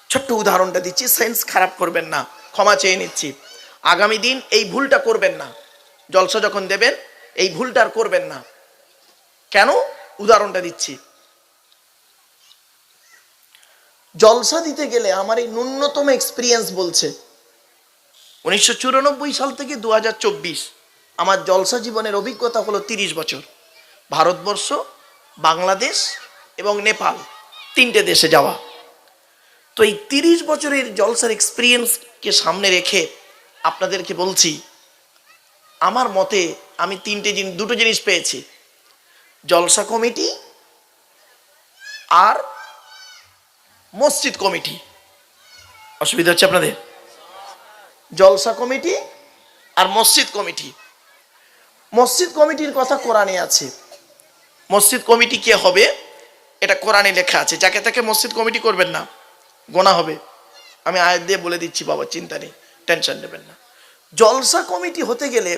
ছোট্ট উদাহরণটা দিচ্ছি, সেন্স খারাপ করবেন না, ক্ষমা চেয়ে নিচ্ছি। আগামী দিন এই ভুলটা করবেন না, জলসা যখন দেবেন এই ভুলটা আর করবেন না। কেন উদাহরণটা দিচ্ছি, জলসা দিতে গেলে আমার এই ন্যূনতম এক্সপিরিয়েন্স বলছে 1994 সাল থেকে 2024 আমার জলসা জীবনের অভিজ্ঞতা হলো 30 বছর। ভারতবর্ষ, বাংলাদেশ এবং নেপাল, 3টে দেশে যাওয়া। তো এই 30 বছরের জলসার এক্সপিরিয়েন্সকে সামনে রেখে আপনাদেরকে বলছি, আমার মতে আমি দুটো জিনিস পেয়েছি, জলসা কমিটি আর মসজিদ কমিটি। অসুবিধা হচ্ছে আপনাদের? জলসা কমিটি আর মসজিদ কমিটি। মসজিদ কমিটির কথা কোরআনে আছে। মসজিদ কমিটি কে হবে এটা কোরআনে লেখা আছে। যাকে তাকে মসজিদ কমিটি করবেন না, গোনা হবে। আমি আয়াত দিয়ে বলে দিচ্ছি বাবা, চিন্তা নেই, টেনশন নেবেন না। জলসা কমিটি হতে গেলে